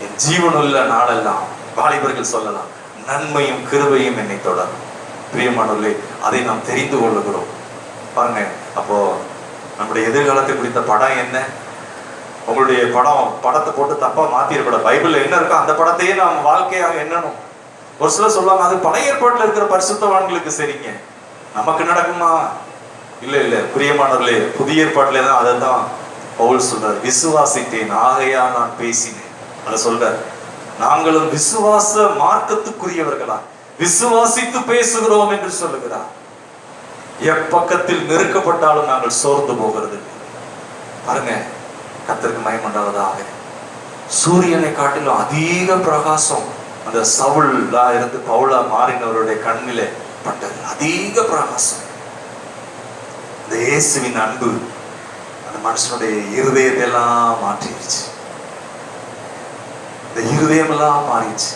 என் ஜீவனுள்ள நாளெல்லாம் வாலிபர்கள் சொல்லலாம், நன்மையும் கிருபையும் என்னை தொடரும். பிரியமானவர்களே, அதை நாம் தெரிந்து கொள்ளுகிறோம். பாருங்க, அப்போ நம்முடைய எதிர்காலத்தை குறித்த படம் என்ன? உங்களுடைய படத்தை போட்டு தப்பா மாத்திரப்படாது. பைபிள்ல என்ன இருக்கோ அந்த படத்தையே நாம் வாழ்க்கையாக எண்ணணும். ஒரு சிலர் சொல்லுவாங்க, அது பழைய ஏற்பாட்டுல இருக்கிற பரிசுத்தவான்களுக்கு சரிங்க, நமக்கு நடக்குமா? இல்ல பிரியமானவர்களே, புதிய ஏற்பாட்டுல தான் அதை தான் பவுல் சொல்றார், விசுவாசித்தேன் ஆகையா நான் பேசினேன். அதை சொல்றார், நாங்களும் விசுவாச மார்க்கத்துக்குரியவர்களா விசுவாசித்து பேசுகிறோம் என்று சொல்லுகிறார். எப்பக்கத்தில் நெருக்கப்பட்டாலும் நாங்கள் சோர்ந்து போகிறது. பாருங்க, கர்த்தருக்கு மகிமையுண்டாவதாக. சூரியனை காட்டிலும் அதிக பிரகாசம் அந்த சவுலா இருந்து பவுலா மாறினவருடைய கண்ணிலே பட்டது. அதிக பிரகாசம். இந்த இயேசுவின் அன்பு அந்த மனுஷனுடைய இருதயத்தை எல்லாம் மாற்றிடுச்சு. இந்த இருதயம் எல்லாம் மாறிடுச்சு.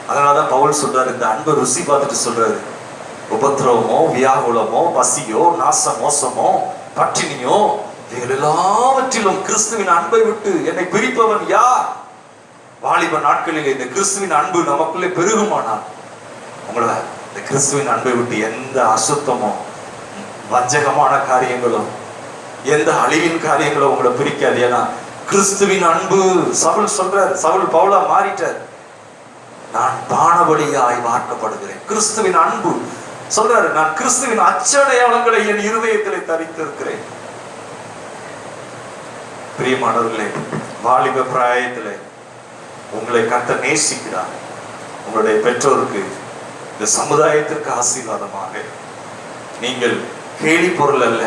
அதனாலதான் பவுல் சொல்றாரு, இந்த அன்பை ருசி பார்த்துட்டு சொல்றாரு, உபத்திரவமோ வியாகுலமோ பசியோ நாச மோசமோ பட்டினியோ எல்லாவற்றிலும் கிறிஸ்துவின் அன்பை விட்டு என்னை பிரிப்பவன் யார்? வாலிப நாட்களில் இந்த கிறிஸ்துவின் அன்பு நமக்குள்ளே பெருகுமானால் உங்களை இந்த கிறிஸ்துவின் அன்பை விட்டு எந்த அசுத்தமோ வஞ்சகமான காரியங்களோ எந்த அழிவின் காரியங்களோ உங்களை பிரிக்காது. ஏன்னா கிறிஸ்துவின் அன்பு, சவுல் சொல்றார், சவுல் பவுலா மாறிட்டார், நான் பானபலியாய் வார்க்கப்படுகிறேன். கிறிஸ்துவின் அன்பு சொல்றாரு, நான் கிறிஸ்துவின் அச்சடையாளங்களை என் இருதயத்திலே தரித்திருக்கிறேன். பிரியமானவர்களே, வாலிப பிராயத்திலே உங்களை கர்த்தர் நேசிக்கிறார். உங்களுடைய பெற்றோருக்கு, இந்த சமுதாயத்திற்கு ஆசீர்வாதமாக நீங்கள் கேலி பொருள் அல்ல,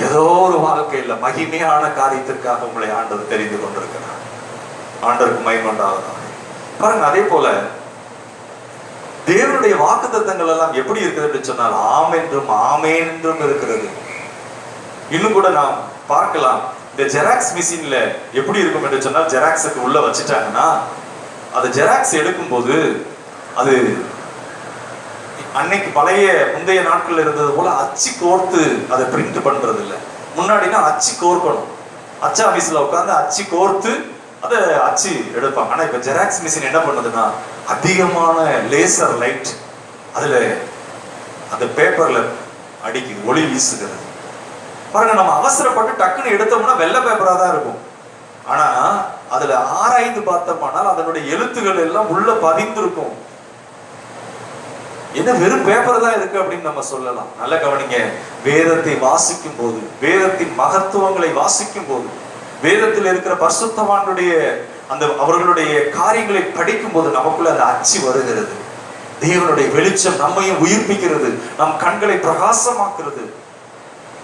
ஏதோ ஒரு வாழ்க்கையில் மகிமையான காரியத்திற்காக உங்களை ஆண்டவர் தெரிந்து கொண்டிருக்கிறார். ஆண்டவருக்கு மகிமையுண்டாவதாக. பாருங்க, அதே போல தேவனுடைய வாக்குத்தத்தங்கள் எல்லாம் எப்படி இருக்குது என்று சொன்னால் ஆம் என்றும் ஆமேன் என்றும் இருக்கிறது. இன்னும் கூட நாம் பார்க்கலாம், இந்த ஜெராக்ஸ் மிஷின்ல எப்படி இருக்கும் என்று சொன்னால், ஜெராக்ஸுக்கு உள்ள வச்சுட்டாங்கன்னா அது ஜெராக்ஸ் எடுக்கும் போது அது அன்னைக்கு பழைய முந்தைய நாட்கள் இருந்தது போல அச்சு கோர்த்து அதை பிரிண்ட் பண்றது இல்லை. முன்னாடினா அச்சு கோர்க்கணும், அச்சு ஆபீஸ்ல உட்காந்து அச்சு கோர்த்து அதை அச்சு எடுப்பாங்க. ஆனா இப்ப ஜெராக்ஸ் மிஷின் என்ன பண்ணுதுன்னா, அதிகமான லேசர் லைட் அதுல அந்த பேப்பர்ல அடிக்குது, ஒளி வீசுகிறது. பாருங்க, நம்ம அவசரப்பட்டு டக்குன்னு எடுத்தோம்னா வெள்ளை பேப்பரா தான் இருக்கும். ஆனா அதுல ஆராய்ந்து பார்த்தோம்னால் அதனுடைய எழுத்துக்கள் எல்லாம் உள்ள பதிந்திருக்கும். என்ன வெறும் பேப்பர் தான் இருக்கு அப்படின்னு நம்ம சொல்லலாம். நல்ல கவனிங்க, வேதத்தை வாசிக்கும் போது, வேதத்தின் மகத்துவங்களை வாசிக்கும் போது, வேதத்தில் இருக்கிற பரிசுத்தவானுடைய அந்த அவர்களுடைய காரியங்களை படிக்கும் போது நமக்குள்ள அந்த அச்சு வருகிறது. தேவனுடைய வெளிச்சம் நம்மையும் உயிர்ப்பிக்கிறது, நம் கண்களை பிரகாசமாக்குறது.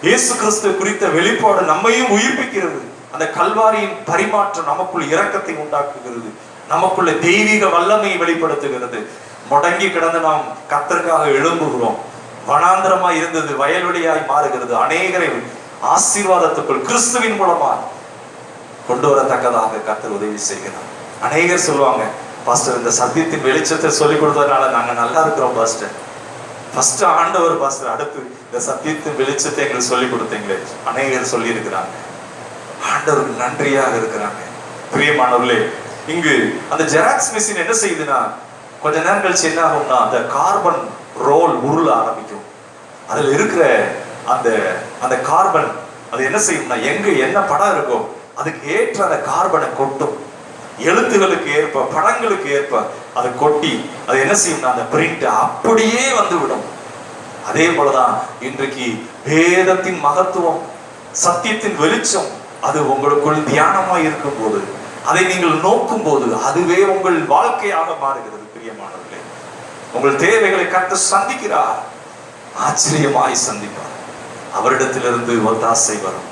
இயேசு கிறிஸ்து குறித்த வெளிப்பாடு நம்மையும் உயிர்ப்பிக்கிறது. அந்த கல்வாரியின் பரிமாற்றம் நமக்குள் இரக்கத்தை உண்டாக்குகிறது, நமக்குள்ள தெய்வீக வல்லமையை வெளிப்படுத்துகிறது. முடங்கி கிடந்து நாம் கர்த்தருக்காக எழும்புகிறோம். வனாந்திரமாய் இருந்தது வயல்வெளியாய் மாறுகிறது. அநேகரை ஆசீர்வாதத்துக்குள் கிறிஸ்துவின் மூலமாக கொண்டு வரத்தக்கதாக கர்த்தர் உதவி செய்கிறார். அநேகர் சொல்லுவாங்க, பாஸ்டர் இந்த சத்தியத்தின் வெளிச்சத்தை சொல்லிக் கொடுத்ததுனால நாங்க நல்லா இருக்கிறோம் பாஸ்டர். ஃபர்ஸ்ட் ஆண்டவர் பாஸ்டர், அடுத்து இந்த சத்தியத்தின் வெளிச்சத்தை எங்களுக்கு சொல்லிக் கொடுத்தீங்களே. அநேகர் சொல்லி இருக்கிறாங்க. ஆண்டவருக்கு நன்றியாக இருக்கிறாங்க. பிரியமானவர்களே, இங்கு அந்த ஜெராக்ஸ் மிஷின் என்ன செய்யுதுன்னா, கொஞ்ச நேரம் கழிச்சு என்ன ஆகும்னா அந்த கார்பன் ரோல் உருள ஆரம்பிக்கும். அதுல இருக்கிற அந்த அந்த கார்பன் அது என்ன செய்யும்னா, எங்க என்ன படம் இருக்கோ அதுக்கு ஏற்ற அந்த கார்பனை கொட்டும். எழுத்துகளுக்கு ஏற்ப, படங்களுக்கு ஏற்ப அதை கொட்டி அது என்ன செய்யும்னா அந்த பிரிண்ட் அப்படியே வந்து விடும். அதே போலதான் இன்றைக்கு வேதத்தின் மகத்துவம், சத்தியத்தின் வெளிச்சம் அது உங்களுக்குள் தியானமாய் இருக்கும் போது, அதை நீங்கள் நோக்கும் போது அதுவே உங்கள் வாழ்க்கையாக மாறுகிறது. பிரியமானவர்களே, உங்கள் தேவைகளை கர்த்தர் சந்திக்கிறார், ஆச்சரியமாய் சந்திப்பார். அவரிடத்திலிருந்து ஒத்தாசை வரும்.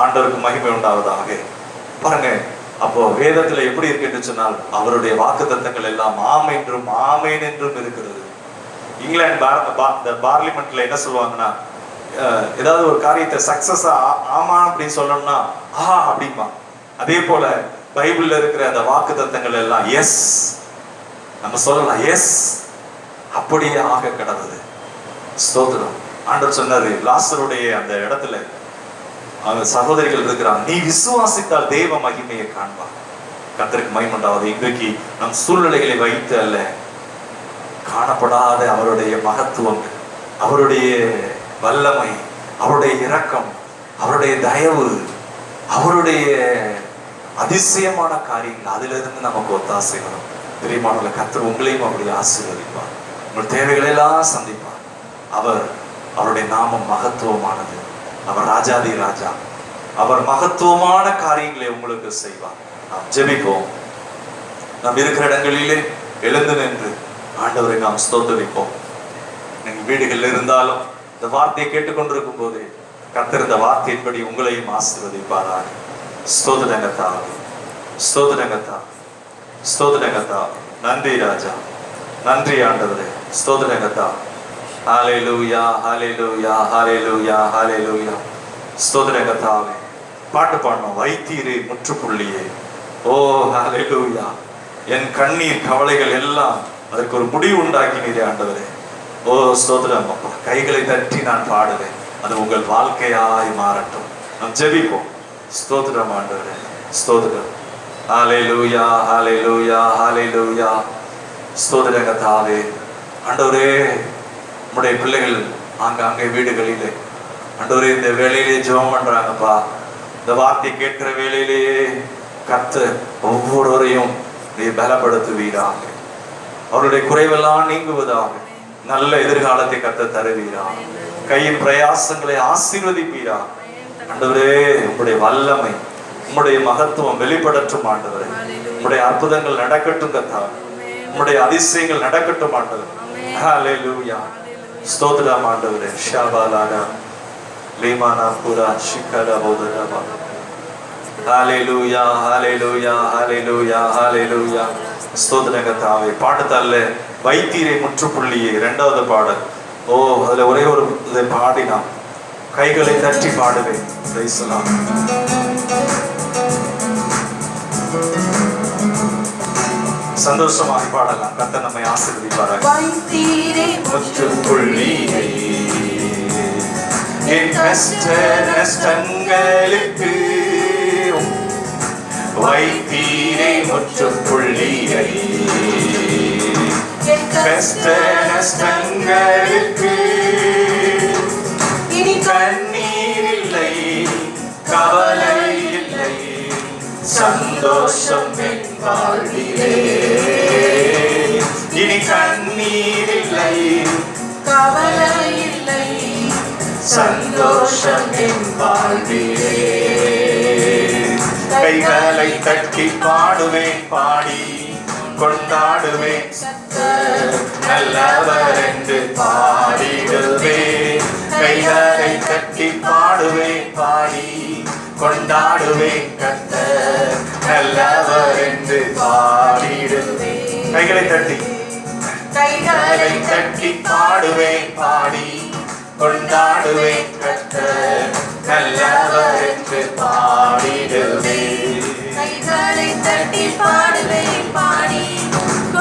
ஆண்டவருக்கு மகிமை உண்டாவதாக. பாருங்க, அப்போ வேதத்துல எப்படி இருக்கு என்று சொன்னால், அவருடைய வாக்குத்தத்தங்கள் எல்லாம் ஆம் என்றும் ஆமேன் என்றும் இருக்கிறது. இங்கிலாந்து பார்லிமெண்ட்ல என்ன சொல்லுவாங்கன்னா, ஏதாவது ஒரு காரியத்தை சக்சஸா ஆமா அப்படின்னு சொல்லணும்னா ஆஹா அப்படிமா. அதே போல பைபிள்ல இருக்கிற அந்த வாக்குத்தத்தங்கள் எல்லாம் எஸ், நம்ம சொல்லலாம் எஸ், அப்படியே ஆக கிடந்தது. ஸ்தோத்திரம். ஆண்டவர் சொன்னாரு, லாசருடைய அந்த இடத்துல அவங்க சகோதரிகள் இருக்கிறாங்க, நீ விசுவாசித்தால் தேவ மகிமையை காண்பா. கர்த்தருக்கு மகிமை உண்டாவது. இன்றைக்கு நம் சூழ்நிலைகளை வைத்து அல்ல, காணப்படாத அவருடைய மகத்துவங்கள், அவருடைய வல்லமை, அவருடைய இரக்கம், அவருடைய தயவு, அவருடைய அதிசயமான காரியங்கள், அதிலிருந்து நமக்கு ஒத்தாசை வரும். பிரியமானவர்களே, கர்த்தர் உங்களையும் அப்படி ஆசீர்வதிப்பார், உங்கள் தேவைகளை எல்லாம் சந்திப்பார். அவருடைய நாமம் மகத்துவமானது. அவர் ராஜாதி ராஜா. அவர் மகத்துவமான காரியங்களை உங்களுக்கு செய்வார். நாம் ஜெபிப்போம். நாம் இருக்கிற இடங்களிலே எழுந்து நின்று ஆண்டவரை நாம் ஸ்தோத்திரிப்போம். நீங்கள் வீடுகளில் இருந்தாலும் இந்த வார்த்தையை கேட்டுக்கொண்டிருக்கும் போது கர்த்தர் இந்த வார்த்தையின்படி உங்களையும் ஆசீர்வதிப்பாராக. ஸ்தோத்திரங்கத்தா, ஸ்தோத்திரங்கத்தா, ஸ்தோத்திரங்கத்தா. நன்றி ராஜா, நன்றி ஆண்டவரே. ஸ்தோத்திரங்கத்தா. ஹல்லேலூயா, ஹல்லேலூயா, ஹல்லேலூயா, ஹல்லேலூயா. ஸ்தோத்திரங்கத்தாவே. பாட்டு பாடணும். வைத்தீரே முற்றுப்புள்ளியே. ஓ ஹல்லேலூயா. என் கண்ணீர் கவலைகள் எல்லாம் அதற்கு ஒரு முடிவு உண்டாக்கினீரே ஆண்டவரே. ஓ ஸ்தோத்திரம். கைகளை தட்டி நான் பாடுவேன், அது உங்கள் வாழ்க்கையாய் மாறட்டும். நாம் ஜெபிப்போம். ஸ்தோத்திரம் ஆண்டவரே, ஸ்தோத்திரம். ஹல்லேலூயா, ஹல்லேலூயா, ஹல்லேலூயா. ஸ்தோத்திரங்கத்தாவே. ஆண்டவரே, நம்முடைய பிள்ளைகள் ஆங்காங்கே வீடுகளிலே ஆண்டவரே இந்த வேலையிலே ஜெபம் பண்றாங்கப்பா. இந்த வார்த்தை கேட்கிற வேலையிலேயே கர்த்தர் ஒவ்வொருவரையும் நீ பலப்படுத்துவீராக. அவருடைய குறைவெல்லாம் நீங்குவதாக. நல்ல எதிர்காலத்தை கர்த்தர் தருவீராக. கையின் பிரயாசங்களை ஆசீர்வதிப்பீராக. ஆண்டவரே, உங்களுடைய வல்லமை, உங்களுடைய மகத்துவம் வெளிப்படட்டும் ஆண்டவரே. உங்களுடைய அற்புதங்கள் நடக்கட்டும் கர்த்தாவே. உங்களுடைய அதிசயங்கள் நடக்கட்டும் ஆண்டவரே. ஹல்லேலூயா. ஸ்தோத்திரம் ஆண்டவரே. ஷாபாலாடா லீமானா புரா ஷிகரா போதரபா. ஹல்லேலூயா, ஹல்லேலூயா, ஹல்லேலூயா, ஹல்லேலூயா. ஸ்தோத்திரம் கர்த்தாவே. பாடத்தால வைத்தீரே முற்றுப்புள்ளியே, இரண்டாவது பாடல். ஓ, அதுல ஒரே ஒரு இதை பாடினா கைகளை தட்டி பாடுவேன். Price the Lord. சந்தோஷமாக பாடலாம். கர்த்தர் நம்மை ஆசீர்வதிப்பாராக. வைத்தீரே முற்றுப்புள்ளியே, என் கஷ்ட நஷ்டங்களுக்கு வைத்தீரே முற்றுப்புள்ளியை. கஷ்ட நஷ்டங்களுக்கு இனி கண்ணீர் இல்லை, கவலை இல்லை, சந்தோஷம் என் வாழ்விலே. இனி கண்ணீர் இல்லை, கவலை இல்லை, சந்தோஷம் என் வாழ்விலே. கைகளை தட்டி பாடுவேன், பாடி கொண்டாடுவேன், நல்லவர் என்று பாடிடுவேன். கைகளை தட்டி பாடுவேன், பாடி கொண்டாடுவேன், கர்த்தர் நல்லவர் என்று பாடிடுவேன். கைகளை தட்டி பாடுவேன், பாடி கொண்டாடுவேன், கர்த்தர் நல்லவர் என்று பாடிடுவேன். கைகளை தட்டி பாடுவேன், பாடி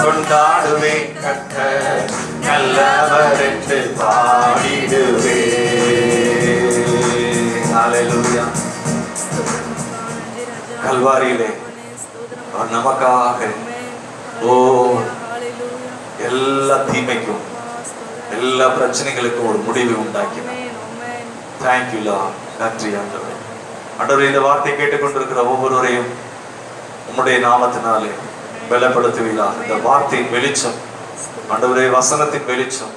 கொண்டாடுவேன், கர்த்தர் நல்லவர் என்று பாடிடுவேன். ஹல்லேலூயா. கல்வாரியிலே அவர் நமக்காக எல்லா தீமைக்கும் எல்லா பிரச்சனைகளுக்கும் ஒரு முடிவு உண்டாக்கினார். Thank you Lord. நன்றி ஆண்டவரே. ஆண்டவரே, இந்த வார்த்தை கேட்டுக்கொண்டிருக்கிற ஒவ்வொருவரையும் உம்முடைய நாமத்தினாலே பலப்படுத்துவீராக. இந்த வார்த்தையின் வெளிச்சம் ஆண்டவரே, வசனத்தின் வெளிச்சம்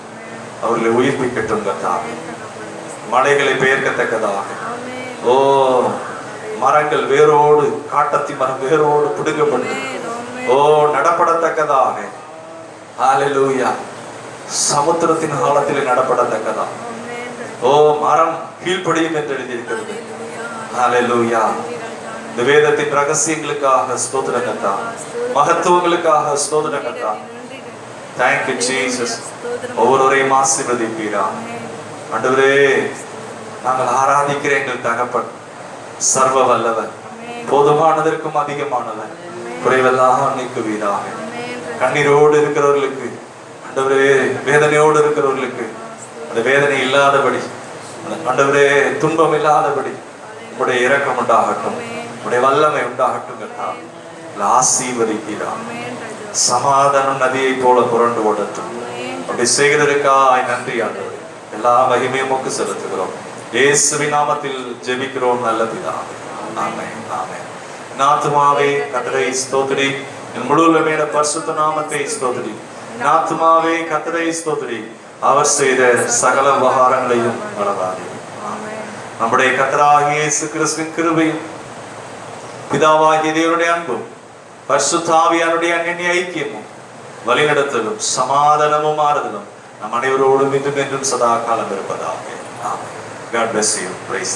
அவர்களை உயிர்ப்பிக்கட்டும் கர்த்தாவே. மலைகளை பெயர்க்கத்தக்கதாக ஓ மரங்கள் வேரோடு, காட்டத்தி மரம் வேரோடு பிடுங்கப்பட்டு ஓ நடப்படத்தக்கதாக. ஹல்லேலூயா. சமுத்திரத்தின் ஆழத்திலே நடப்படத்தக்கதாக ஓ மரம் கீழ்ப்படியும் என்று எழுதியிருக்கிறது. ஹல்லேலூயா. இந்த வேதத்தின் ரகசியங்களுக்காக ஸ்தோத்திரம் கர்த்தா, மகத்துவங்களுக்காக ஸ்தோத்திரம் கர்த்தா. Thank you Jesus. ஒவ்வொருவரையும் ஆசீர்வதிப்பீரா ஆண்டவரே. நாங்கள் ஆராதிக்கிற எங்கள் தகப்பன் சர்வ வல்லவர், போதுமானதற்கும் அதிகமானவர், குறைவெல்லாம் நீக்குவீராக. கண்ணீரோடு இருக்கிறவர்களுக்கு ஆண்டவரே, வேதனையோடு இருக்கிறவர்களுக்கு அந்த வேதனை இல்லாதபடி, ஆண்டவரே துன்பம் இல்லாதபடி உங்களுடைய இரக்கம் உண்டாகட்டும், உங்களுடைய வல்லமை உண்டாகட்டும் கர்த்தா. ஆசீர்வதிப்பீரா. சமாதானம் நதியை போல புரண்டு ஓடட்டும். அப்படி செய்கிறதற்காய் நன்றி ஆண்டவரே. எல்லா மகிமையும் உமக்கு செலுத்துகிறோம். இயேசுவின் நாமத்தில் ஜெபிக்கிறோம் நல்ல பிதாவே. ஆமென், ஆமென். என் ஆத்துமாவே கர்த்தரை ஸ்தோத்திரி, என் முழு உள்ளமையுள்ள பரிசுத்த நாமத்தை ஸ்தோத்திரி. என் ஆத்துமாவே கர்த்தரை ஸ்தோத்திரி, அவர் செய்த சகல உபகாரங்களையும் மறவாதே. நம்முடைய கர்த்தராகிய இயேசு கிறிஸ்துவின் கிருபையும் பிதாவாகிய தேவனுடைய அன்பும் பரிசுத்த ஆவியானுடைய அன்யோன்ய ஐக்கியமும் வழிநடத்தலும் சமாதானமும் ஆறுதலும் நம் அனைவரோடும் இன்றும் என்றும் சதா காலம் இருப்பதாக. ஆமென். God bless you. Praise